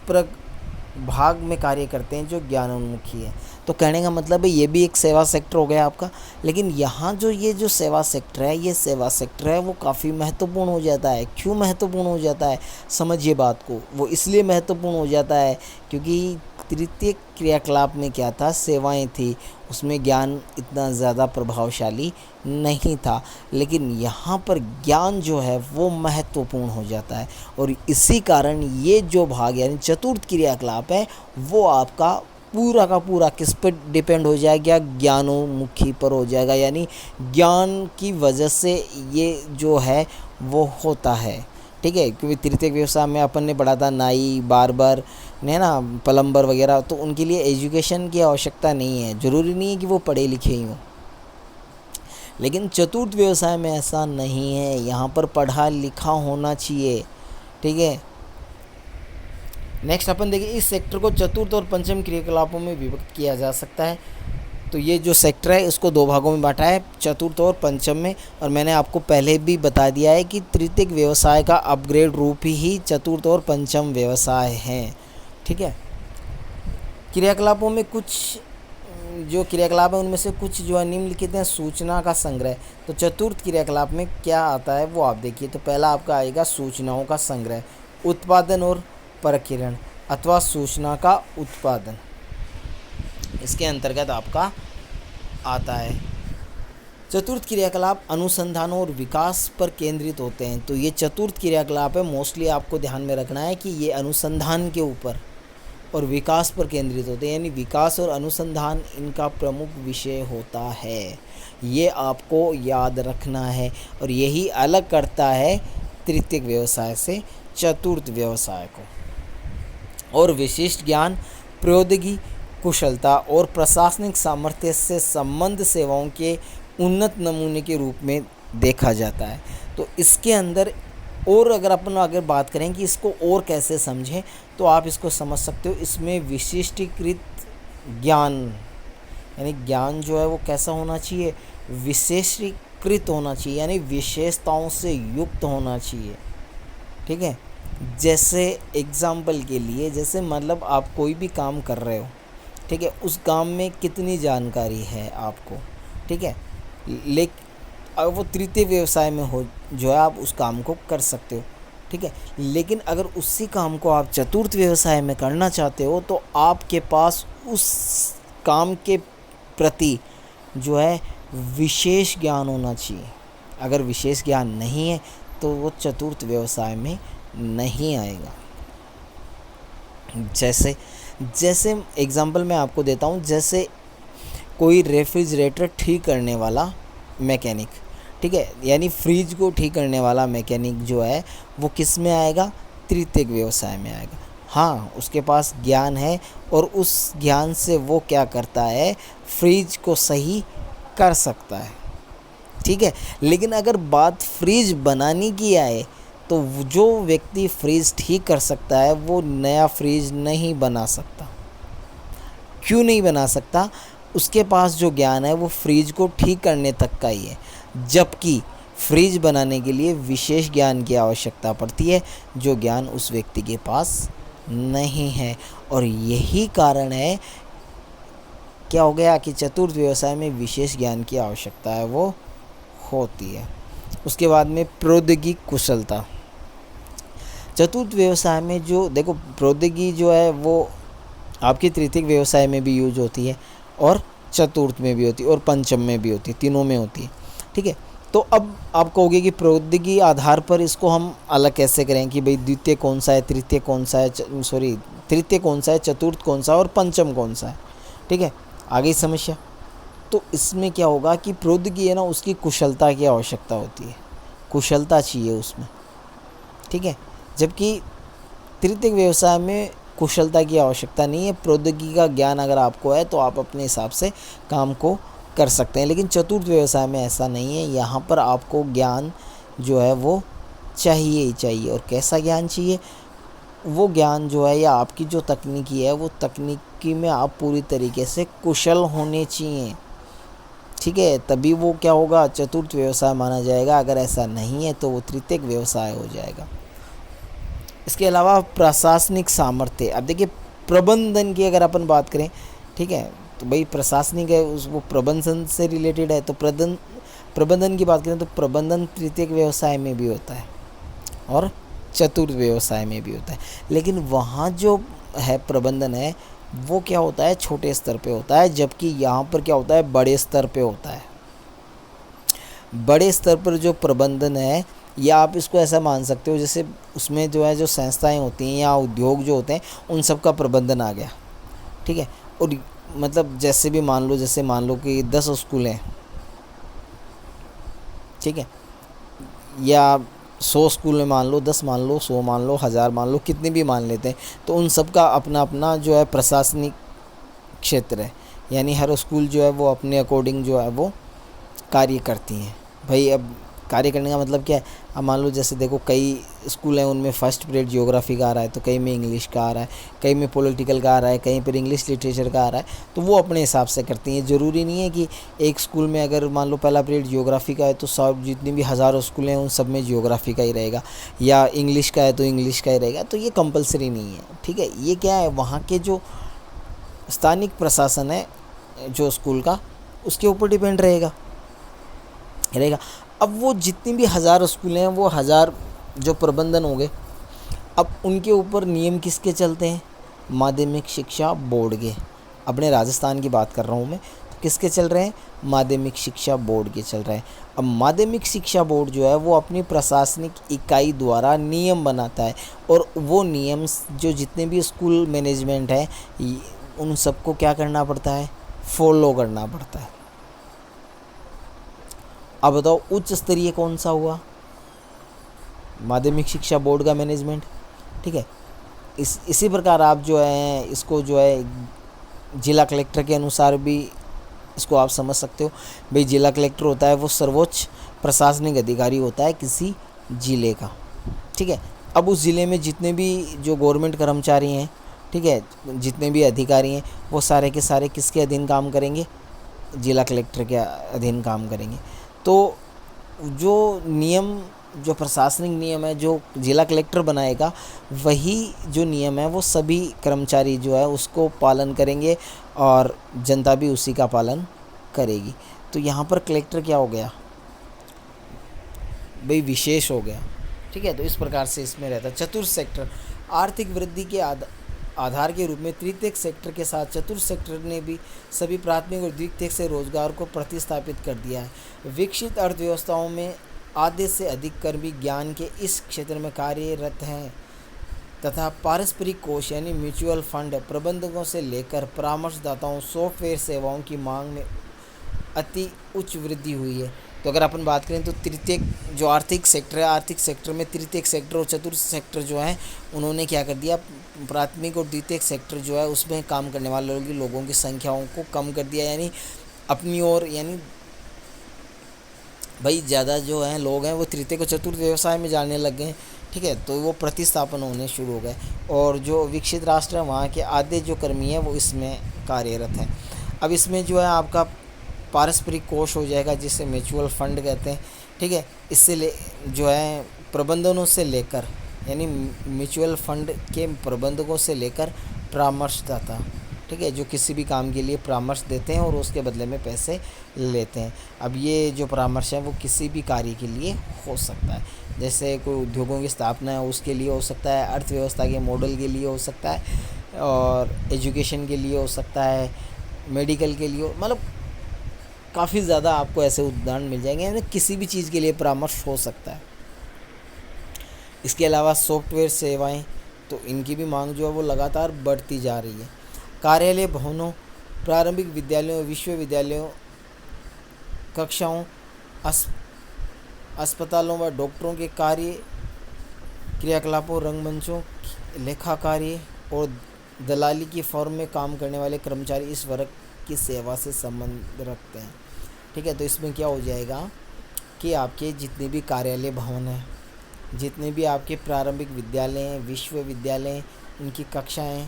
भाग में कार्य करते हैं जो ज्ञानोन्मुखी है। तो कहने का मतलब है ये भी एक सेवा सेक्टर हो गया आपका। लेकिन यहाँ जो ये जो सेवा सेक्टर है, ये सेवा सेक्टर है वो काफ़ी महत्वपूर्ण हो जाता है। क्यों महत्वपूर्ण हो जाता है, समझिए बात को। वो इसलिए महत्वपूर्ण हो जाता है क्योंकि तृतीय क्रियाकलाप में क्या था, सेवाएं थी, उसमें ज्ञान इतना ज़्यादा प्रभावशाली नहीं था। लेकिन यहाँ पर ज्ञान जो है वो महत्वपूर्ण हो जाता है और इसी कारण ये जो भाग यानी चतुर्थ क्रियाकलाप है वो आपका पूरा का पूरा किस पर डिपेंड हो जाएगा, ज्ञानोन्मुखी पर हो जाएगा। यानी ज्ञान की वजह से ये जो है वो होता है। ठीक है, क्योंकि तृतीयक व्यवसाय में अपन ने पढ़ा था नाई, बार्बर है ना, प्लम्बर वगैरह, तो उनके लिए एजुकेशन की आवश्यकता नहीं है, ज़रूरी नहीं है कि वो पढ़े लिखे ही हों। लेकिन चतुर्थ व्यवसाय में ऐसा नहीं है, यहाँ पर पढ़ा लिखा होना चाहिए। ठीक है, नेक्स्ट अपन देखिए, इस सेक्टर को चतुर्थ और पंचम क्रियाकलापों में विभक्त किया जा सकता है। तो ये जो सेक्टर है इसको दो भागों में बांटा है, चतुर्थ और पंचम में। और मैंने आपको पहले भी बता दिया है कि तृतीयक व्यवसाय का अपग्रेड रूप ही चतुर्थ और पंचम व्यवसाय हैं। ठीक है, क्रियाकलापों में कुछ जो क्रियाकलाप है उनमें से कुछ जो है निम्नलिखित हैं। सूचना का संग्रह, तो चतुर्थ क्रियाकलाप में क्या आता है वो आप देखिए। तो पहला आपका आएगा सूचनाओं का संग्रह, उत्पादन और प्रकीर्णन अथवा सूचना का उत्पादन, इसके अंतर्गत आपका आता है। चतुर्थ क्रियाकलाप अनुसंधान और विकास पर केंद्रित होते हैं। तो ये चतुर्थ क्रियाकलाप है, मोस्टली आपको ध्यान में रखना है कि ये अनुसंधान के ऊपर और विकास पर केंद्रित होते हैं, यानी विकास और अनुसंधान इनका प्रमुख विषय होता है। ये आपको याद रखना है और यही अलग करता है तृतीयक व्यवसाय से चतुर्थ व्यवसाय को। और विशिष्ट ज्ञान, प्रौद्योगिकी, कुशलता और प्रशासनिक सामर्थ्य से संबंध सेवाओं के उन्नत नमूने के रूप में देखा जाता है। तो इसके अंदर और अगर अपन अगर बात करें कि इसको और कैसे समझें तो आप इसको समझ सकते हो। इसमें विशिष्टीकृत ज्ञान, यानी ज्ञान जो है वो कैसा होना चाहिए, विशेषीकृत होना चाहिए, यानी विशेषताओं से युक्त होना चाहिए। ठीक है, जैसे एग्जाम्पल के लिए, जैसे मतलब आप कोई भी काम कर रहे हो, ठीक है, उस काम में कितनी जानकारी है आपको। ठीक है, लेकिन अगर वो तृतीय व्यवसाय में हो जो है आप उस काम को कर सकते हो। ठीक है, लेकिन अगर उसी काम को आप चतुर्थ व्यवसाय में करना चाहते हो तो आपके पास उस काम के प्रति जो है विशेष ज्ञान होना चाहिए। अगर विशेष ज्ञान नहीं है तो वो चतुर्थ व्यवसाय में नहीं आएगा। जैसे एग्जांपल मैं आपको देता हूँ, जैसे कोई रेफ्रिजरेटर ठीक करने वाला मैकेनिक, ठीक है, यानी फ्रिज को ठीक करने वाला मैकेनिक जो है वो किस में आएगा, तृतीयक व्यवसाय में आएगा। हाँ, उसके पास ज्ञान है और उस ज्ञान से वो क्या करता है, फ्रिज को सही कर सकता है। ठीक है, लेकिन अगर बात फ्रिज बनाने की आए तो जो व्यक्ति फ्रिज ठीक कर सकता है वो नया फ्रिज नहीं बना सकता। क्यों नहीं बना सकता? उसके पास जो ज्ञान है वो फ्रिज को ठीक करने तक का ही है, जबकि फ्रिज बनाने के लिए विशेष ज्ञान की आवश्यकता पड़ती है, जो ज्ञान उस व्यक्ति के पास नहीं है। और यही कारण है, क्या हो गया, कि चतुर्थ व्यवसाय में विशेष ज्ञान की आवश्यकता है वो होती है। उसके बाद में प्रौद्योगिकी कुशलता। चतुर्थ व्यवसाय में जो देखो, प्रौद्योगिकी जो है वो आपकी तृतीयक व्यवसाय में भी यूज होती है और चतुर्थ में भी होती है और पंचम में भी होती है, तीनों में होती है। ठीक है, तो अब आप कहोगे कि प्रौद्योगिकी आधार पर इसको हम अलग कैसे करें कि भाई द्वितीय कौन सा है, तृतीय कौन सा है, तृतीय कौन सा है, चतुर्थ कौन सा है और पंचम कौन सा है। ठीक है, आ गई समस्या। तो इसमें क्या होगा कि प्रौद्योगिकी है ना, उसकी कुशलता की आवश्यकता होती है, कुशलता चाहिए उसमें। ठीक है, जबकि तृतीयक व्यवसाय में कुशलता की आवश्यकता नहीं है। प्रौद्योगिकी का ज्ञान अगर आपको है तो आप अपने हिसाब से काम को कर सकते हैं, लेकिन चतुर्थ व्यवसाय में ऐसा नहीं है। यहाँ पर आपको ज्ञान जो है वो चाहिए ही चाहिए। और कैसा ज्ञान चाहिए? वो ज्ञान जो है या आपकी जो तकनीकी है वो तकनीकी में आप पूरी तरीके से कुशल होने चाहिए। ठीक है, तभी वो क्या होगा, चतुर्थ व्यवसाय माना जाएगा। अगर ऐसा नहीं है तो वो तृतीयक व्यवसाय हो जाएगा। इसके अलावा प्रशासनिक सामर्थ्य। अब देखिए, प्रबंधन की अगर अपन बात करें, ठीक है, तो भाई प्रशासनिक है वो प्रबंधन से रिलेटेड है। तो प्रबंधन की बात करें तो प्रबंधन तृतीयक व्यवसाय में भी होता है और चतुर्थ व्यवसाय में भी होता है। लेकिन वहाँ जो है प्रबंधन है वो क्या होता है, छोटे स्तर पे होता है, जबकि यहाँ पर क्या होता है, बड़े स्तर पे होता है। बड़े स्तर पर जो प्रबंधन है, या आप इसको ऐसा मान सकते हो जैसे उसमें जो है जो संस्थाएं होती हैं या उद्योग जो होते हैं उन सब का प्रबंधन आ गया। ठीक है, और मतलब जैसे भी मान लो कि 10 स्कूल हैं, ठीक है, या 100 स्कूल में मान लो, 10 मान लो, 100 मान लो, 1000 मान लो, कितने भी मान लेते हैं, तो उन सब का अपना अपना जो है प्रशासनिक क्षेत्र है। यानी हर स्कूल जो है वो अपने अकॉर्डिंग जो है वो कार्य करती हैं। भाई अब कार्य करने का मतलब क्या है, अब मान लो जैसे देखो कई स्कूल हैं उनमें फर्स्ट पीरियड ज्योग्राफी का आ रहा है, तो कई में इंग्लिश का आ रहा है, कई में पॉलिटिकल का आ रहा है, कहीं पर इंग्लिश लिटरेचर का आ रहा है, तो वो अपने हिसाब से करती हैं। ज़रूरी नहीं है कि एक स्कूल में अगर मान लो पहला पीरियड ज्योग्राफी का है तो सब जितनी भी हज़ारों स्कूल हैं उन सब में ज्योग्राफी का ही रहेगा, या इंग्लिश का है तो इंग्लिश का ही रहेगा। तो ये कंपलसरी नहीं है। ठीक है, ये क्या है, वहाँ के जो स्थानिक प्रशासन है जो स्कूल का, उसके ऊपर डिपेंड रहेगा। अब वो जितनी भी 1000 स्कूल हैं वो 1000 जो प्रबंधन हो गए, अब उनके ऊपर नियम किसके चलते हैं, माध्यमिक शिक्षा बोर्ड के। अपने राजस्थान की बात कर रहा हूँ मैं, तो किसके चल रहे हैं, माध्यमिक शिक्षा बोर्ड के चल रहे हैं। अब माध्यमिक शिक्षा बोर्ड जो है वो अपनी प्रशासनिक इकाई द्वारा नियम बनाता है, और वो नियम जो जितने भी स्कूल मैनेजमेंट है उन सबको क्या करना पड़ता है, फॉलो करना पड़ता है। अब बताओ उच्च स्तरीय कौन सा हुआ, माध्यमिक शिक्षा बोर्ड का मैनेजमेंट। ठीक है, इसी प्रकार आप जो है इसको जो है जिला कलेक्टर के अनुसार भी इसको आप समझ सकते हो। भाई जिला कलेक्टर होता है वो सर्वोच्च प्रशासनिक अधिकारी होता है किसी जिले का। ठीक है, अब उस ज़िले में जितने भी जो गवर्नमेंट कर्मचारी हैं, ठीक है, जितने भी अधिकारी हैं, वो सारे के सारे किसके अधीन काम करेंगे, जिला कलेक्टर के अधीन काम करेंगे। तो जो नियम, जो प्रशासनिक नियम है जो जिला कलेक्टर बनाएगा, वही जो नियम है वो सभी कर्मचारी जो है उसको पालन करेंगे और जनता भी उसी का पालन करेगी। तो यहाँ पर कलेक्टर क्या हो गया भाई, विशेष हो गया। ठीक है, तो इस प्रकार से इसमें रहता है। चतुर्थ सेक्टर, आर्थिक वृद्धि के आधार के रूप में तृतीयक सेक्टर के साथ चतुर्थ सेक्टर ने भी सभी प्राथमिक और द्वितीयक से रोजगार को प्रतिस्थापित कर दिया है। विकसित अर्थव्यवस्थाओं में आधे से अधिक कर्मी ज्ञान के इस क्षेत्र में कार्यरत हैं तथा पारस्परिक कोष यानी म्यूचुअल फंड प्रबंधकों से लेकर परामर्शदाताओं, सॉफ्टवेयर सेवाओं की मांग में अति उच्च वृद्धि हुई है। तो अगर अपन बात करें तो तृतीयक जो आर्थिक सेक्टर है, आर्थिक सेक्टर में तृतीयक सेक्टर और चतुर्थ सेक्टर जो है उन्होंने क्या कर दिया, प्राथमिक और द्वितीयक सेक्टर जो है उसमें काम करने वाले लोगों की संख्याओं को कम कर दिया, यानी अपनी ओर, यानी भाई ज़्यादा जो हैं लोग हैं वो तृतीय और चतुर्थ व्यवसाय में जाने लग गए। ठीक है, तो वो प्रतिस्थापन होने शुरू हो गए और जो विकसित राष्ट्र है वहाँ के आधे जो कर्मी हैं वो इसमें कार्यरत हैं। अब इसमें जो है आपका पारस्परिक कोष हो जाएगा जिसे म्यूचुअल फंड कहते हैं। ठीक है, इससे जो है प्रबंधनों से लेकर, यानी म्यूचुअल फंड के प्रबंधकों से लेकर परामर्शदाता, ठीक है, जो किसी भी काम के लिए परामर्श देते हैं और उसके बदले में पैसे लेते हैं। अब ये जो परामर्श है वो किसी भी कार्य के लिए हो सकता है, जैसे कोई उद्योगों की स्थापना है उसके लिए हो सकता है, अर्थव्यवस्था के मॉडल के लिए हो सकता है, और एजुकेशन के लिए हो सकता है, मेडिकल के लिए, मतलब काफ़ी ज़्यादा आपको ऐसे उदाहरण मिल जाएंगे, यानी किसी भी चीज़ के लिए परामर्श हो सकता है। इसके अलावा सॉफ्टवेयर सेवाएं, तो इनकी भी मांग जो है वो लगातार बढ़ती जा रही है। कार्यालय भवनों, प्रारंभिक विद्यालयों, विश्वविद्यालयों, कक्षाओं, अस्पतालों व डॉक्टरों के कार्य क्रियाकलापों, रंगमंचों, लेखा कार्य और दलाली की फर्म में काम करने वाले कर्मचारी इस वर्ग की सेवा से संबंध रखते हैं। ठीक है, तो इसमें क्या हो जाएगा कि आपके जितने भी कार्यालय भवन हैं, जितने भी आपके प्रारंभिक विद्यालय हैं, विश्वविद्यालय हैं, उनकी कक्षाएं,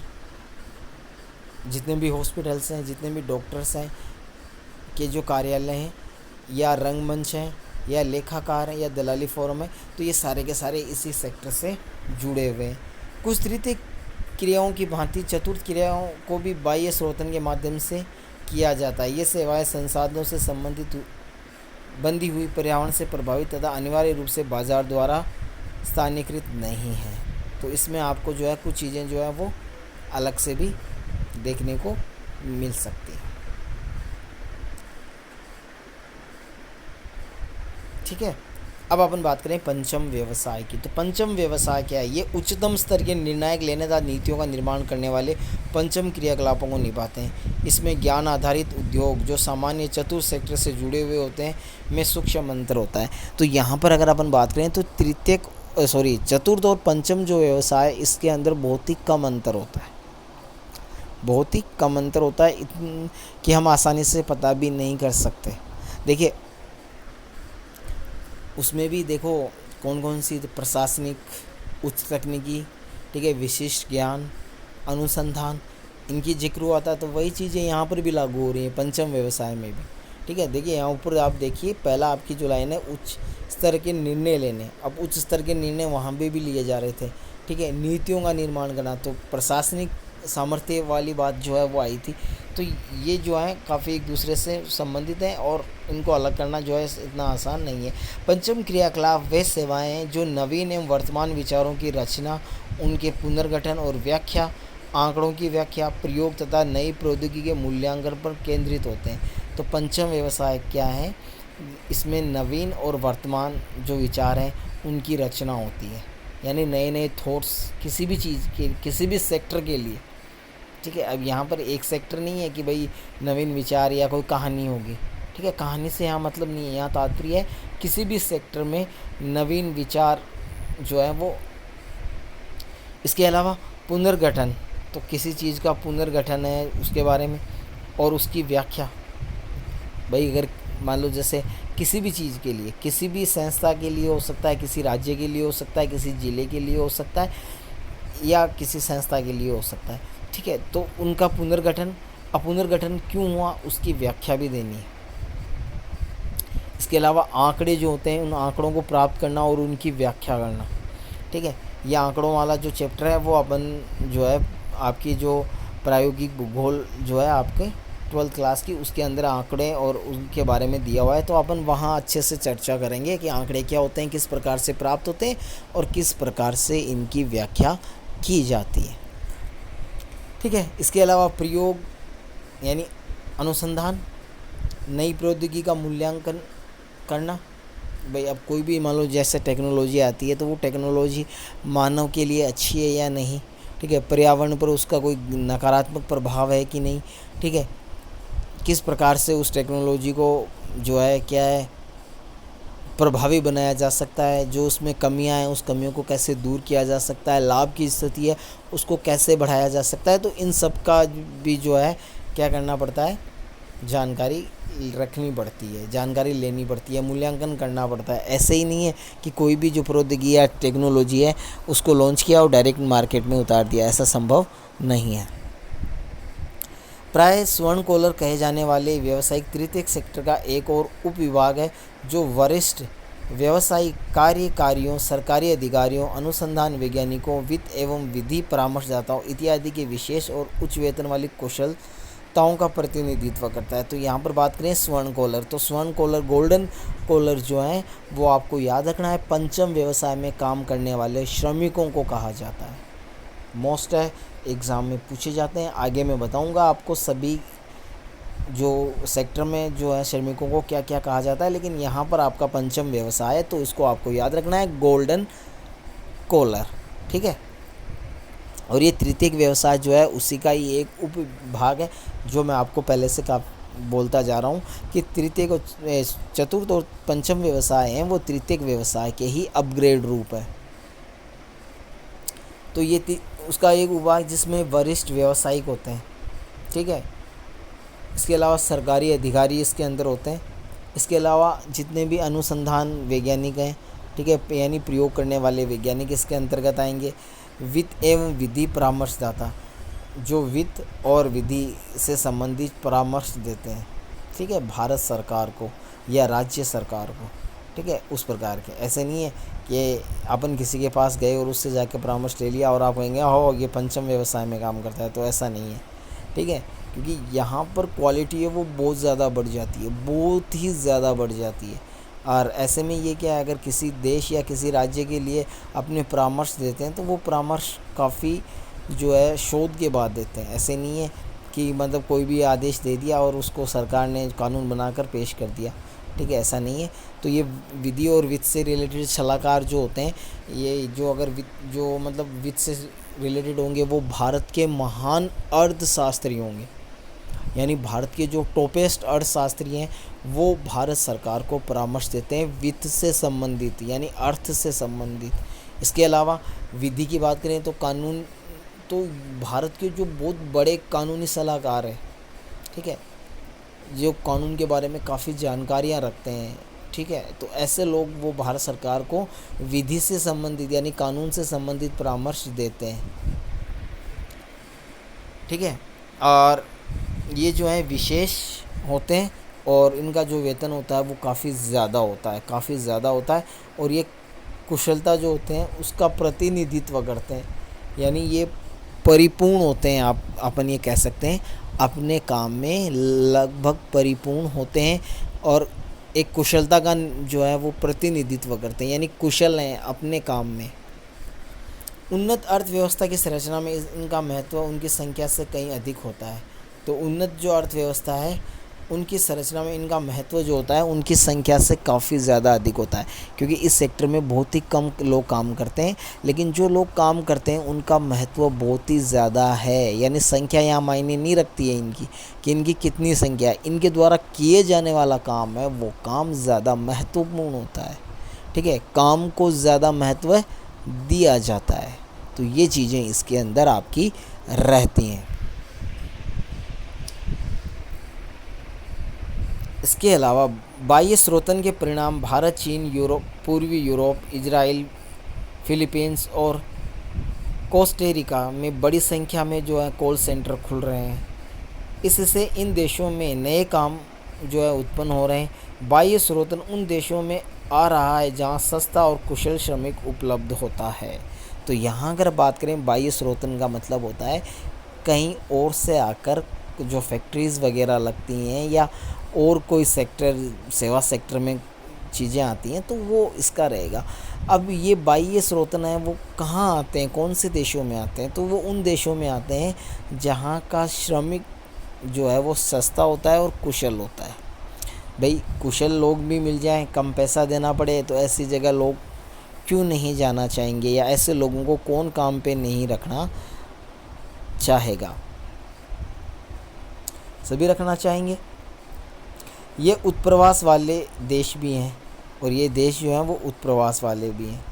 जितने भी हॉस्पिटल्स हैं, जितने भी डॉक्टर्स हैं के जो कार्यालय हैं, या रंगमंच हैं, या लेखाकार हैं, या दलाली फॉर्म है, तो ये सारे के सारे इसी सेक्टर से जुड़े हुए हैं। कुछ तृतीय क्रियाओं की भांति चतुर्थ क्रियाओं को भी बाह्य स्रोतन के माध्यम से किया जाता है। ये सेवाएं संसाधनों से संबंधित बंधी हुई, पर्यावरण से प्रभावित तथा अनिवार्य रूप से बाजार द्वारा स्थानीयकृत नहीं है। तो इसमें आपको जो है कुछ चीज़ें जो है वो अलग से भी देखने को मिल सकती है। ठीक है, अब अपन बात करें पंचम व्यवसाय की। तो पंचम व्यवसाय क्या है? ये उच्चतम स्तर के निर्णायक लेनेदार नीतियों का निर्माण करने वाले पंचम क्रियाकलापों को निभाते हैं। इसमें ज्ञान आधारित उद्योग जो सामान्य चतुर्थ सेक्टर से जुड़े हुए होते हैं में सूक्ष्म अंतर होता है। तो यहाँ पर अगर अपन बात करें तो चतुर्थ और पंचम जो व्यवसाय, इसके अंदर बहुत ही कम अंतर होता है, बहुत ही कम अंतर होता है कि हम आसानी से पता भी नहीं कर सकते। देखिए उसमें भी देखो कौन कौन सी, प्रशासनिक, उच्च तकनीकी, ठीक है, विशिष्ट ज्ञान, अनुसंधान, इनकी जिक्र हुआ था। तो वही चीज़ें यहाँ पर भी लागू हो रही हैं पंचम व्यवसाय में भी। ठीक है, देखिए यहाँ ऊपर आप देखिए, पहला आपकी जो लाइन है उच्च स्तर के निर्णय लेने, अब उच्च स्तर के निर्णय वहाँ पे भी लिए जा रहे थे। ठीक है, नीतियों का निर्माण करना, तो प्रशासनिक सामर्थ्य वाली बात जो है वो आई थी। तो ये जो है काफ़ी एक दूसरे से संबंधित हैं और इनको अलग करना जो है इतना आसान नहीं है। पंचम क्रियाकलाप वे सेवाएं हैं जो नवीन एवं वर्तमान विचारों की रचना, उनके पुनर्गठन और व्याख्या, आंकड़ों की व्याख्या, प्रयोग तथा नई प्रौद्योगिकी के मूल्यांकन पर केंद्रित होते हैं। तो पंचम व्यवसाय क्या है? इसमें नवीन और वर्तमान जो विचार हैं उनकी रचना होती है, यानी नए नए थॉट्स किसी भी चीज़ के, किसी भी सेक्टर के लिए। ठीक है, अब यहाँ पर एक सेक्टर नहीं है कि भाई नवीन विचार या कोई कहानी होगी। ठीक है, कहानी से यहाँ मतलब नहीं है, यहाँ तात्पर्य है किसी भी सेक्टर में नवीन विचार जो है वो। इसके अलावा पुनर्गठन, तो किसी चीज़ का पुनर्गठन है उसके बारे में और उसकी व्याख्या। भाई अगर मान लो जैसे किसी भी चीज़ के लिए, किसी भी संस्था के लिए हो सकता है, किसी राज्य के लिए हो सकता है, किसी ज़िले के लिए हो सकता है, या किसी संस्था के लिए हो सकता है। ठीक है, तो उनका पुनर्गठन, पुनर्गठन क्यों हुआ उसकी व्याख्या भी देनी है। इसके अलावा आंकड़े जो होते हैं, उन आंकड़ों को प्राप्त करना और उनकी व्याख्या करना। ठीक है, ये आंकड़ों वाला जो चैप्टर है वो अपन जो है आपकी जो प्रायोगिक भूगोल जो है आपके 12th क्लास की, उसके अंदर आंकड़े और उनके बारे में दिया हुआ है। तो अपन वहाँ अच्छे से चर्चा करेंगे कि आंकड़े क्या होते हैं, किस प्रकार से प्राप्त होते हैं और किस प्रकार से इनकी व्याख्या की जाती है। ठीक है, इसके अलावा प्रयोग यानी अनुसंधान, नई प्रौद्योगिकी का मूल्यांकन करना। भाई अब कोई भी मान लो जैसे टेक्नोलॉजी आती है तो वो टेक्नोलॉजी मानव के लिए अच्छी है या नहीं। ठीक है, पर्यावरण पर उसका कोई नकारात्मक प्रभाव है कि नहीं। ठीक है, किस प्रकार से उस टेक्नोलॉजी को जो है क्या है प्रभावी बनाया जा सकता है, जो उसमें कमियां हैं उस कमियों को कैसे दूर किया जा सकता है, लाभ की स्थिति है उसको कैसे बढ़ाया जा सकता है। तो इन सब का भी जो है क्या करना पड़ता है, जानकारी रखनी पड़ती है, जानकारी लेनी पड़ती है, मूल्यांकन करना पड़ता है। ऐसे ही नहीं है कि कोई भी जो प्रौद्योगिकी या टेक्नोलॉजी है उसको लॉन्च किया और डायरेक्ट मार्केट में उतार दिया, ऐसा संभव नहीं है। प्राय स्वर्ण कॉलर कहे जाने वाले व्यावसायिक तृतीय सेक्टर का एक और उपविभाग है जो वरिष्ठ व्यवसायिक कार्यकारियों, सरकारी अधिकारियों, अनुसंधान वैज्ञानिकों, वित्त एवं विधि परामर्शदाताओं इत्यादि के विशेष और उच्च वेतन वाली कुशलताओं का प्रतिनिधित्व करता है। तो यहाँ पर बात करें स्वर्ण कॉलर, तो स्वर्ण कॉलर, गोल्डन कॉलर जो है वो आपको याद रखना है, पंचम व्यवसाय में काम करने वाले श्रमिकों को कहा जाता है। मोस्ट है, एग्ज़ाम में पूछे जाते हैं। आगे मैं बताऊंगा आपको सभी जो सेक्टर में जो है श्रमिकों को क्या क्या कहा जाता है, लेकिन यहाँ पर आपका पंचम व्यवसाय है तो इसको आपको याद रखना है, गोल्डन कॉलर, ठीक है। और ये तृतीयक व्यवसाय जो है उसी का ही एक उपविभाग है, जो मैं आपको पहले से बोलता जा रहा हूँ कि तृतीयक और चतुर्थ और पंचम व्यवसाय हैं वो तृतीयक व्यवसाय के ही अपग्रेड रूप है। तो ये उसका एक विभाग जिसमें वरिष्ठ व्यावसायिक होते हैं, ठीक है। इसके अलावा सरकारी अधिकारी इसके अंदर होते हैं। इसके अलावा जितने भी अनुसंधान वैज्ञानिक हैं, ठीक है, यानी प्रयोग करने वाले वैज्ञानिक इसके अंतर्गत आएंगे। वित्त एवं विधि परामर्शदाता, जो वित्त और विधि से संबंधित परामर्श देते हैं, ठीक है, भारत सरकार को या राज्य सरकार को, ठीक है, उस प्रकार के। ऐसे नहीं है कि अपन किसी के पास गए और उससे जाकर परामर्श ले लिया और आप कहेंगे हो ये पंचम व्यवसाय में काम करता है, तो ऐसा नहीं है, ठीक है। क्योंकि यहाँ पर क्वालिटी है वो बहुत ज़्यादा बढ़ जाती है, बहुत ही ज़्यादा बढ़ जाती है। और ऐसे में ये क्या है, अगर किसी देश या किसी राज्य के लिए अपने परामर्श देते हैं तो वो परामर्श काफ़ी जो है शोध के बाद देते हैं। ऐसे नहीं है कि मतलब कोई भी आदेश दे दिया और उसको सरकार ने कानून बनाकर पेश कर दिया, ठीक है, ऐसा नहीं है। तो ये विधि और वित्त से रिलेटेड सलाहकार जो होते हैं, ये जो अगर वित्त से रिलेटेड होंगे वो भारत के महान अर्थशास्त्री होंगे, यानी भारत के जो टॉपेस्ट अर्थशास्त्री हैं वो भारत सरकार को परामर्श देते हैं वित्त से संबंधित, यानी अर्थ से संबंधित। इसके अलावा विधि की बात करें तो कानून, तो भारत के जो बहुत बड़े कानूनी सलाहकार हैं, ठीक है, जो कानून के बारे में काफ़ी जानकारियाँ रखते हैं, ठीक है, तो ऐसे लोग वो भारत सरकार को विधि से संबंधित यानी कानून से संबंधित परामर्श देते हैं, ठीक है। और ये जो है विशेष होते हैं और इनका जो वेतन होता है वो काफ़ी ज़्यादा होता है और ये कुशलता जो होते हैं उसका प्रतिनिधित्व करते हैं, यानी ये परिपूर्ण होते हैं, अपन ये कह सकते हैं अपने काम में लगभग परिपूर्ण होते हैं और एक कुशलता का जो है वो प्रतिनिधित्व करते हैं, यानी कुशल हैं अपने काम में। उन्नत अर्थव्यवस्था की संरचना में इनका महत्व उनकी संख्या से कहीं अधिक होता है। तो उन्नत जो अर्थव्यवस्था है उनकी संरचना में इनका महत्व जो होता है उनकी संख्या से काफ़ी ज़्यादा अधिक होता है, क्योंकि इस सेक्टर में बहुत ही कम लोग काम करते हैं, लेकिन जो लोग काम करते हैं उनका महत्व बहुत ही ज़्यादा है। यानी संख्या यहाँ मायने नहीं रखती है इनकी कि इनकी कितनी संख्या है, इनके द्वारा किए जाने वाला काम है वो काम ज़्यादा महत्वपूर्ण होता है, ठीक है, काम को ज़्यादा महत्व दिया जाता है। तो ये चीज़ें इसके अंदर आपकी रहती हैं। इसके अलावा बाह्य स्रोतन के परिणाम भारत, चीन, यूरोप, पूर्वी यूरोप, इजराइल, फिलीपींस और कोस्टेरिका में बड़ी संख्या में जो है कॉल सेंटर खुल रहे हैं। इससे इन देशों में नए काम जो है उत्पन्न हो रहे हैं। बाह्य स्रोतन उन देशों में आ रहा है जहां सस्ता और कुशल श्रमिक उपलब्ध होता है। तो यहाँ अगर बात करें बाह्य स्रोतन का मतलब होता है कहीं और से आकर जो फैक्ट्रीज़ वगैरह लगती हैं या और कोई सेक्टर, सेवा सेक्टर में चीज़ें आती हैं तो वो इसका रहेगा। अब ये बाह्य स्रोतन है वो कहाँ आते हैं, कौन से देशों में आते हैं, तो वो उन देशों में आते हैं जहाँ का श्रमिक जो है वो सस्ता होता है और कुशल होता है। भाई कुशल लोग भी मिल जाएं, कम पैसा देना पड़े, तो ऐसी जगह लोग क्यों नहीं जाना चाहेंगे, या ऐसे लोगों को कौन काम पे नहीं रखना चाहेगा, सभी रखना चाहेंगे। ये उत्प्रवास वाले देश भी हैं, और ये देश जो हैं वो उत्प्रवास वाले भी हैं।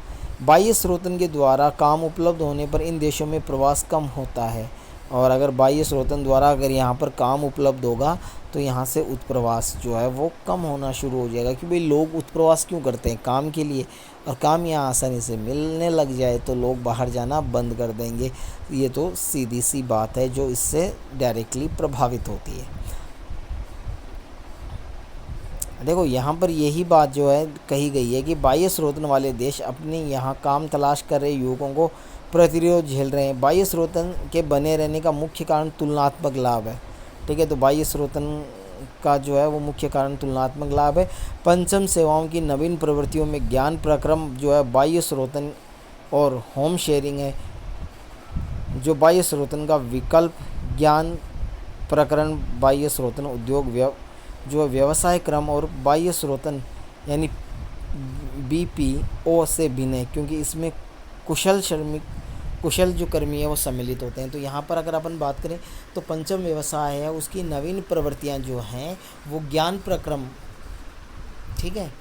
बाह्य स्रोतन के द्वारा काम उपलब्ध होने पर इन देशों में प्रवास कम होता है, और अगर बाह्य स्रोतन द्वारा अगर यहाँ पर काम उपलब्ध होगा तो यहाँ से उत्प्रवास जो है वो कम होना शुरू हो जाएगा। कि भाई लोग उत्प्रवास क्यों करते हैं? काम के लिए, और काम यहाँ आसानी से मिलने लग जाए तो लोग बाहर जाना बंद कर देंगे। ये तो सीधी सी बात है जो इससे डायरेक्टली प्रभावित होती है। देखो यहाँ पर यही बात जो है कही गई है कि बाह्य स्रोतन वाले देश अपने यहाँ काम तलाश कर रहे युवकों को प्रतिरोध झेल रहे हैं। बाह्य स्रोतन के बने रहने का मुख्य कारण तुलनात्मक लाभ है। ठीक है, तो बाह्य स्रोतन का जो है वो मुख्य कारण तुलनात्मक लाभ है। पंचम, सेवाओं की नवीन प्रवृत्तियों में ज्ञान प्रक्रम जो है बाह्य स्रोतन और होम शेयरिंग है। जो बाह्य स्रोतन का विकल्प ज्ञान प्रकरण बाह्य स्रोतन उद्योग जो व्यवसाय क्रम और बाह्य स्रोतन यानी BPO से भिन्न है, क्योंकि इसमें कुशल जो कर्मी है वो सम्मिलित होते हैं। तो यहाँ पर अगर अपन बात करें तो पंचम व्यवसाय है, उसकी नवीन प्रवृत्तियाँ जो हैं वो ज्ञान प्रक्रम, ठीक है,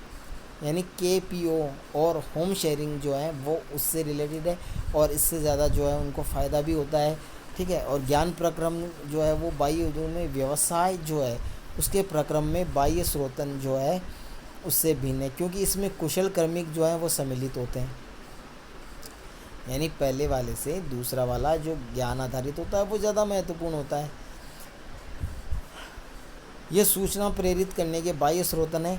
यानी KPO और होम शेयरिंग जो है वो उससे रिलेटेड है, और इससे ज़्यादा जो है उनको फ़ायदा भी होता है। ठीक है, और ज्ञान प्रक्रम जो है वो बाह्य उद्योग में व्यवसाय जो है उसके प्रक्रम में बाह्य स्रोतन जो है उससे भिन्न है, क्योंकि इसमें कुशल कार्मिक जो है वो सम्मिलित होते हैं। यानी पहले वाले से दूसरा वाला जो ज्ञान आधारित होता है वो ज़्यादा महत्वपूर्ण होता है। ये सूचना प्रेरित करने के बाह्य स्रोतन है।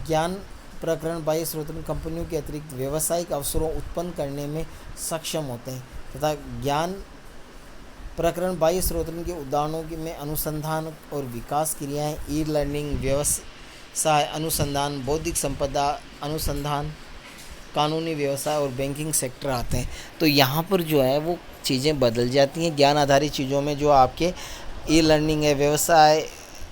ज्ञान प्रकरण बाह्य स्रोतन कंपनियों के अतिरिक्त व्यावसायिक अवसरों उत्पन्न करने में सक्षम होते हैं, तथा ज्ञान प्रकरण बाह्य स्रोतन के उदाहरणों में अनुसंधान और विकास क्रियाएं, ई लर्निंग, व्यवसाय अनुसंधान, बौद्धिक संपदा अनुसंधान, कानूनी व्यवसाय और बैंकिंग सेक्टर आते हैं। तो यहाँ पर जो है वो चीज़ें बदल जाती हैं। ज्ञान आधारित चीज़ों में जो आपके ई लर्निंग है, व्यवसाय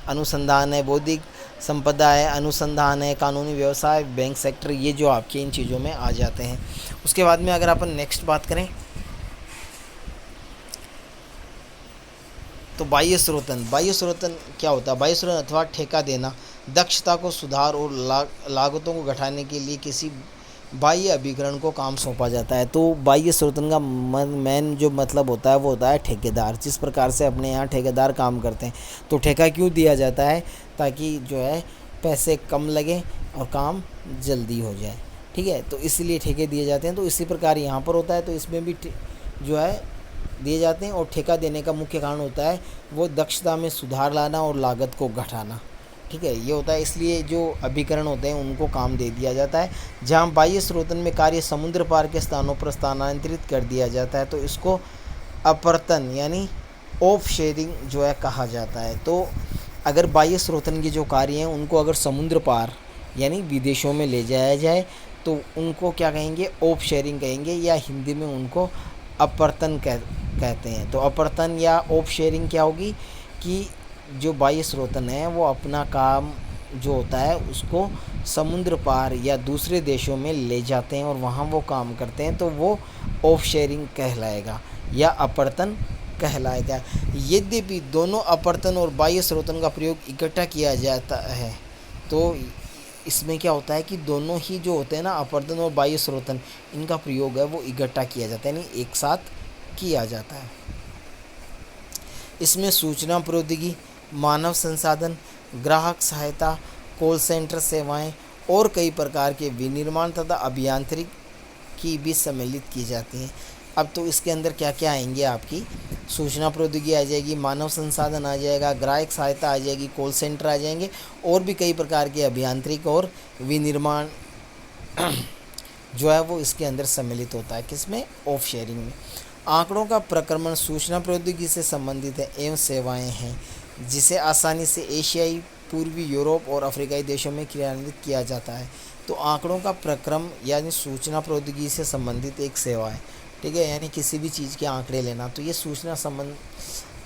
अनुसंधान है, बौद्धिक संपदा है, अनुसंधान है, कानूनी व्यवसाय, बैंक सेक्टर, ये जो आपके इन चीज़ों में आ जाते हैं। उसके बाद में अगर अपन नेक्स्ट बात करें तो बाह्य स्रोतन क्या होता है? बाह्य स्रोतन अथवा ठेका देना दक्षता को सुधार और लागतों को घटाने के लिए किसी बाह्य अभिकरण को काम सौंपा जाता है। तो बाह्य स्रोतन का मेन जो मतलब होता है वो होता है ठेकेदार। जिस प्रकार से अपने यहाँ ठेकेदार काम करते हैं, तो ठेका क्यों दिया जाता है? ताकि जो है पैसे कम लगे और काम जल्दी हो जाए। ठीक है, तो इसलिए ठेके दिए जाते हैं। तो इसी प्रकार यहाँ पर होता है, तो इसमें भी जो है दिए जाते हैं। और ठेका देने का मुख्य कारण होता है वो दक्षता में सुधार लाना और लागत को घटाना। ठीक है, ये होता है। इसलिए जो अभिकरण होते हैं उनको काम दे दिया जाता है। जहाँ बाह्य स्रोतन में कार्य समुद्र पार के स्थानों पर स्थानांतरित कर दिया जाता है, तो इसको अपर्तन यानी ऑफ शेयरिंग जो है कहा जाता है। तो अगर बाह्य स्रोतन के जो कार्य हैं उनको अगर समुद्र पार यानी विदेशों में ले जाया जाए तो उनको क्या कहेंगे? ऑफ शेयरिंग कहेंगे, या हिंदी में उनको अपर्तन कहते हैं। तो अपर्तन या ऑफ शेयरिंग क्या होगी कि जो बाह्य स्रोतन है वो अपना काम जो होता है उसको समुद्र पार या दूसरे देशों में ले जाते हैं और वहाँ वो काम करते हैं, तो वो ऑफ शेयरिंग कहलाएगा या अपर्तन कहलाएगा। यद्यपि दोनों अपर्तन और बाह्य स्रोतन का प्रयोग इकट्ठा किया जाता है, तो इसमें क्या होता है कि दोनों ही जो होते हैं ना, अपर्तन और बाह्य स्रोतन, इनका प्रयोग है वो इकट्ठा किया जाता है, यानी एक साथ किया जाता है। इसमें सूचना प्रौद्योगिकी, मानव संसाधन, ग्राहक सहायता, कॉल सेंटर सेवाएं और कई प्रकार के विनिर्माण तथा अभियांत्रिक की भी सम्मिलित की जाती हैं। अब तो इसके अंदर क्या क्या आएंगे? आपकी सूचना प्रौद्योगिकी आ जाएगी, मानव संसाधन आ जाएगा, ग्राहक सहायता आ जाएगी, कॉल सेंटर आ जाएंगे, और भी कई प्रकार के अभियांत्रिक और विनिर्माण जो है वो इसके अंदर सम्मिलित होता है। किसमें? ऑफ शेयरिंग में। आंकड़ों का प्रक्रमण सूचना प्रौद्योगिकी से संबंधित है एवं सेवाएं हैं, जिसे आसानी से एशियाई, पूर्वी यूरोप और अफ्रीकी देशों में क्रियान्वित किया जाता है। तो आंकड़ों का प्रक्रम यानी सूचना प्रौद्योगिकी से संबंधित एक सेवा है। ठीक है, यानी किसी भी चीज़ के आंकड़े लेना, तो ये सूचना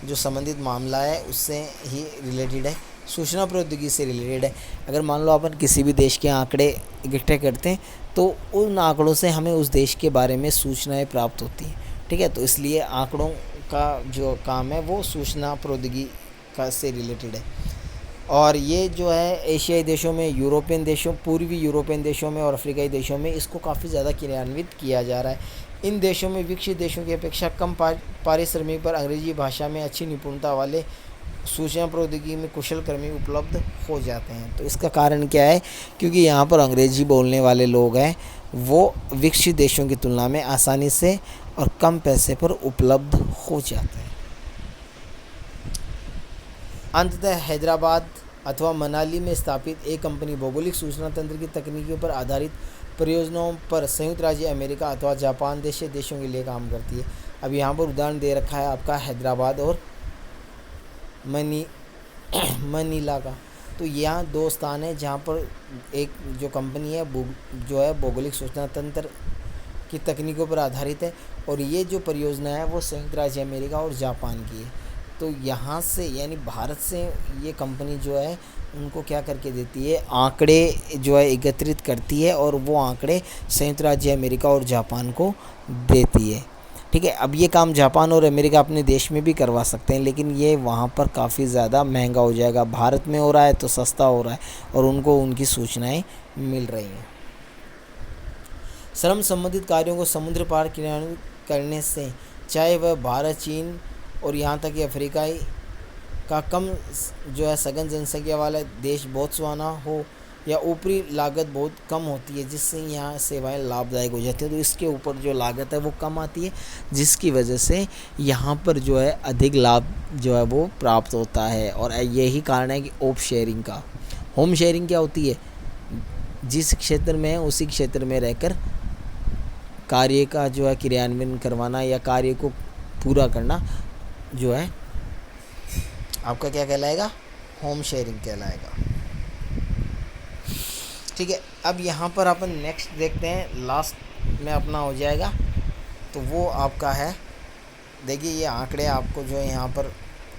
जो संबंधित मामला है उससे ही रिलेटेड है, सूचना प्रौद्योगिकी से रिलेटेड है। अगर मान लो अपन किसी भी देश के आंकड़े इकट्ठे करते हैं तो उन आंकड़ों से हमें उस देश के बारे में सूचनाएं प्राप्त होती हैं। ठीक है, तो इसलिए आंकड़ों का जो काम है वो सूचना प्रौद्योगिकी का से रिलेटेड है। और ये जो है एशियाई देशों में, यूरोपियन देशों, पूर्वी यूरोपियन देशों में और अफ्रीकाई देशों में इसको काफ़ी ज़्यादा क्रियान्वित किया जा रहा है। इन देशों में विकसित देशों की अपेक्षा कम पारिश्रमिक पर अंग्रेजी भाषा में अच्छी निपुणता वाले सूचना प्रौद्योगिकी में कुशल कर्मी उपलब्ध हो जाते हैं। तो इसका कारण क्या है? क्योंकि यहाँ पर अंग्रेजी बोलने वाले लोग हैं वो विकसित देशों की तुलना में आसानी से और कम पैसे पर उपलब्ध हो जाते हैं। अंततः हैदराबाद अथवा मनाली में स्थापित एक कंपनी भौगोलिक सूचना तंत्र की तकनीकों पर आधारित परियोजनाओं पर संयुक्त राज्य अमेरिका अथवा जापान जैसे देशों के लिए काम करती है। अब यहाँ पर उदाहरण दे रखा है आपका हैदराबाद और मनीला का। तो यहाँ दो स्थान है जहाँ पर एक जो कंपनी है जो है भौगोलिक सूचना तंत्र की तकनीकों पर आधारित है, और ये जो परियोजना है वो संयुक्त राज्य अमेरिका और जापान की है। तो यहाँ से यानी भारत से ये कंपनी जो है उनको क्या करके देती है, आंकड़े जो है एकत्रित करती है और वो आंकड़े संयुक्त राज्य अमेरिका और जापान को देती है। ठीक है। अब ये काम जापान और अमेरिका अपने देश में भी करवा सकते हैं, लेकिन ये वहाँ पर काफ़ी ज़्यादा महंगा हो जाएगा। भारत में हो रहा है तो सस्ता हो रहा है और उनको उनकी सूचनाएं मिल रही हैं। श्रम संबंधित कार्यों को समुद्र पार क्रियान्वित करने से, चाहे वह भारत, चीन और यहाँ तक कि अफ्रीकाई का कम जो है सघन जनसंख्या वाला देश बोत्सवाना हो, या ऊपरी लागत बहुत कम होती है जिससे यहाँ सेवाएं लाभदायक हो जाती हैं। तो इसके ऊपर जो लागत है वो कम आती है, जिसकी वजह से यहाँ पर जो है अधिक लाभ जो है वो प्राप्त होता है। और यही कारण है कि ऑफ शेयरिंग का। होम शेयरिंग क्या होती है? जिस क्षेत्र में है उसी क्षेत्र में रहकर कार्य का जो है क्रियान्वयन करवाना या कार्य को पूरा करना जो है आपका क्या कहलाएगा? होम शेयरिंग कहलाएगा। ठीक है। अब यहाँ पर अपन नेक्स्ट देखते हैं, लास्ट में अपना हो जाएगा, तो वो आपका है, देखिए ये आंकड़े आपको जो है यहाँ पर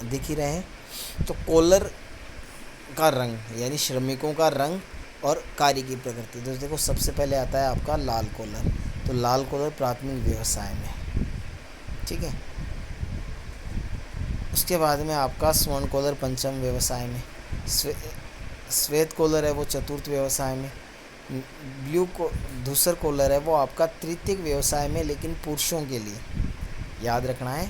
दिख ही रहे हैं। तो कॉलर का रंग यानी श्रमिकों का रंग और कार्य की प्रकृति। तो देखो सबसे पहले आता है आपका लाल कॉलर। तो लाल कॉलर प्राथमिक व्यवसाय में, ठीक है। उसके बाद में आपका स्वर्ण कॉलर पंचम व्यवसाय में, श्वेत कॉलर है वो चतुर्थ व्यवसाय में, ब्लू को धूसर कॉलर है वो आपका तृतीय व्यवसाय में, लेकिन पुरुषों के लिए याद रखना है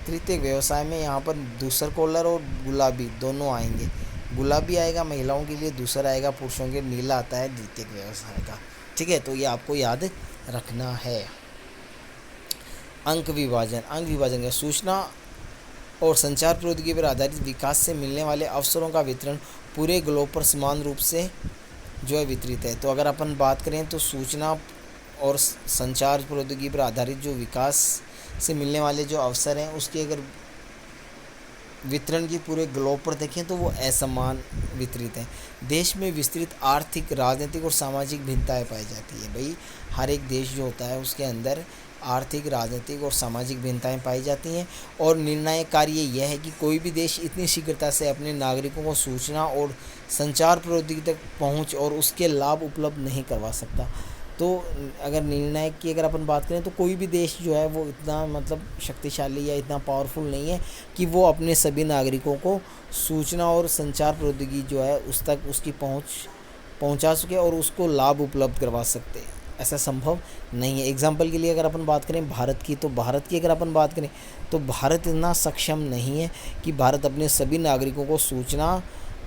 तृतीय व्यवसाय में यहाँ पर धूसर कॉलर और गुलाबी दोनों आएंगे। गुलाबी आएगा महिलाओं के लिए, धूसर आएगा पुरुषों के, नीला आता है द्वितीय व्यवसाय का। ठीक है। तो ये आपको याद रखना है। अंक विभाजन का सूचना और संचार प्रौद्योगिकी पर आधारित विकास से मिलने वाले अवसरों का वितरण पूरे ग्लोब पर समान रूप से जो है वितरित है। तो अगर अपन बात करें तो सूचना और संचार प्रौद्योगिकी पर आधारित जो विकास से मिलने वाले जो अवसर हैं उसकी अगर वितरण की पूरे ग्लोब पर देखें तो वो असमान वितरित है। देश में विस्तृत आर्थिक, राजनीतिक और सामाजिक भिन्नताएं पाई जाती है। भाई हर एक देश जो होता है उसके अंदर आर्थिक, राजनीतिक और सामाजिक भिन्नताएं पाई जाती हैं, और निर्णायक कार्य यह है कि कोई भी देश इतनी शीघ्रता से अपने नागरिकों को सूचना और संचार प्रौद्योगिकी तक पहुंच और उसके लाभ उपलब्ध नहीं करवा सकता। तो अगर निर्णायक की अगर अपन बात करें तो कोई भी देश जो है वो इतना मतलब शक्तिशाली या इतना पावरफुल नहीं है कि वो अपने सभी नागरिकों को सूचना और संचार प्रौद्योगिकी जो है उस तक उसकी पहुंचा सके और उसको लाभ उपलब्ध करवा सकते हैं। ऐसा संभव नहीं है। एग्जाम्पल के लिए अगर अपन बात करें भारत की, तो भारत की अगर अपन बात करें तो भारत इतना सक्षम नहीं है कि भारत अपने सभी नागरिकों को सूचना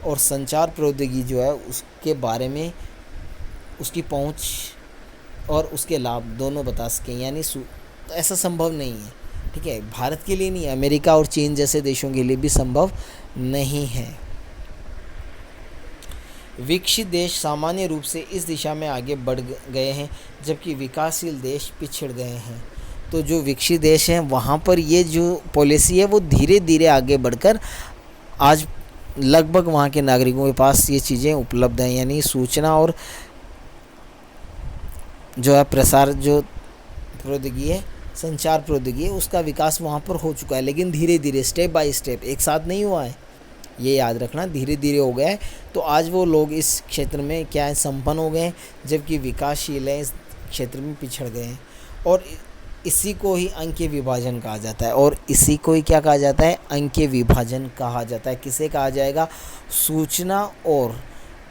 और संचार प्रौद्योगिकी जो है उसके बारे में उसकी पहुंच और उसके लाभ दोनों बता सकें, यानी तो ऐसा संभव नहीं है। ठीक है। भारत के लिए नहीं, अमेरिका और चीन जैसे देशों के लिए भी संभव नहीं है। विकसित देश सामान्य रूप से इस दिशा में आगे बढ़ गए हैं, जबकि विकासशील देश पिछड़ गए हैं। तो जो विकसित देश हैं वहाँ पर ये जो पॉलिसी है वो धीरे धीरे आगे बढ़कर आज लगभग वहाँ के नागरिकों के पास ये चीज़ें उपलब्ध हैं, यानी सूचना और जो है प्रसार जो प्रौद्योगिकी है, संचार प्रौद्योगिकी है, उसका विकास वहाँ पर हो चुका है, लेकिन धीरे धीरे स्टेप बाय स्टेप, एक साथ नहीं हुआ है। ये याद रखना, धीरे धीरे हो गया है। तो आज वो लोग इस क्षेत्र में क्या है, संपन्न हो गए हैं, जबकि विकासशील है इस क्षेत्र में पिछड़ गए हैं। और इसी को ही अंकीय विभाजन कहा जाता है। और इसी को ही क्या कहा जाता है? अंकीय विभाजन कहा जाता है। किसे कहा जाएगा? सूचना और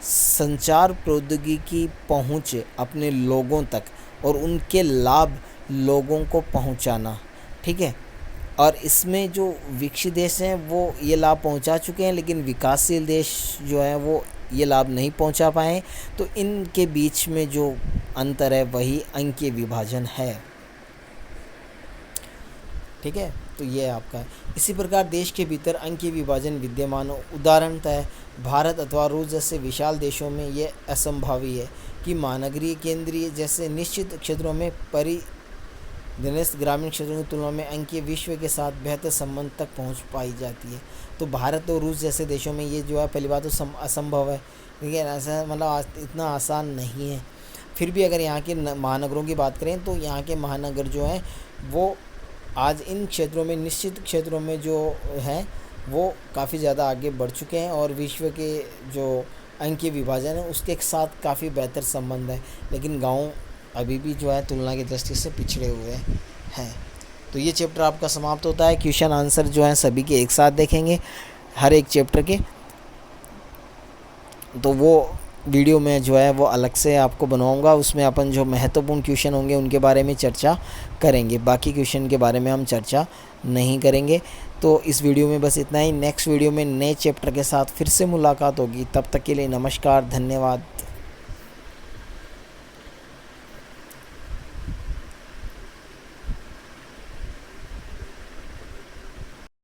संचार प्रौद्योगिकी पहुँच अपने लोगों तक और उनके लाभ लोगों को पहुँचाना, ठीक है। और इसमें जो विकसित देश हैं वो ये लाभ पहुंचा चुके हैं, लेकिन विकासशील देश जो हैं वो ये लाभ नहीं पहुंचा पाए। तो इनके बीच में जो अंतर है वही अंकीय विभाजन है, ठीक है। तो ये आपका है। इसी प्रकार देश के भीतर अंकीय विभाजन विद्यमान हो। उदाहरणतः भारत अथवा रूस जैसे विशाल देशों में ये असंभावी है कि महानगरीय केंद्रीय जैसे निश्चित क्षेत्रों में परिदृश्य ग्रामीण क्षेत्रों की तुलना में अंकीय विश्व के साथ बेहतर संबंध तक पहुंच पाई जाती है। तो भारत और रूस जैसे देशों में ये जो है पहली बात तो असंभव है, ठीक है। ऐसा मतलब इतना आसान नहीं है। फिर भी अगर यहाँ के महानगरों की बात करें तो यहाँ के महानगर जो हैं वो आज इन क्षेत्रों में, निश्चित क्षेत्रों में जो हैं वो काफ़ी ज़्यादा आगे बढ़ चुके हैं और विश्व के जो अंकीय विभाजन है उसके साथ काफ़ी बेहतर संबंध है। लेकिन गांव अभी भी जो है तुलना की दृष्टि से पिछड़े हुए हैं। तो ये चैप्टर आपका समाप्त होता है। क्वेश्चन आंसर जो हैं सभी के एक साथ देखेंगे हर एक चैप्टर के। तो वो वीडियो में जो है वो अलग से आपको बनवाऊंगा, उसमें अपन जो महत्वपूर्ण क्वेश्चन होंगे उनके बारे में चर्चा करेंगे, बाकी क्वेश्चन के बारे में हम चर्चा नहीं करेंगे। तो इस वीडियो में बस इतना ही। नेक्स्ट वीडियो में नए चैप्टर के साथ फिर से मुलाकात होगी। तब तक के लिए नमस्कार, धन्यवाद।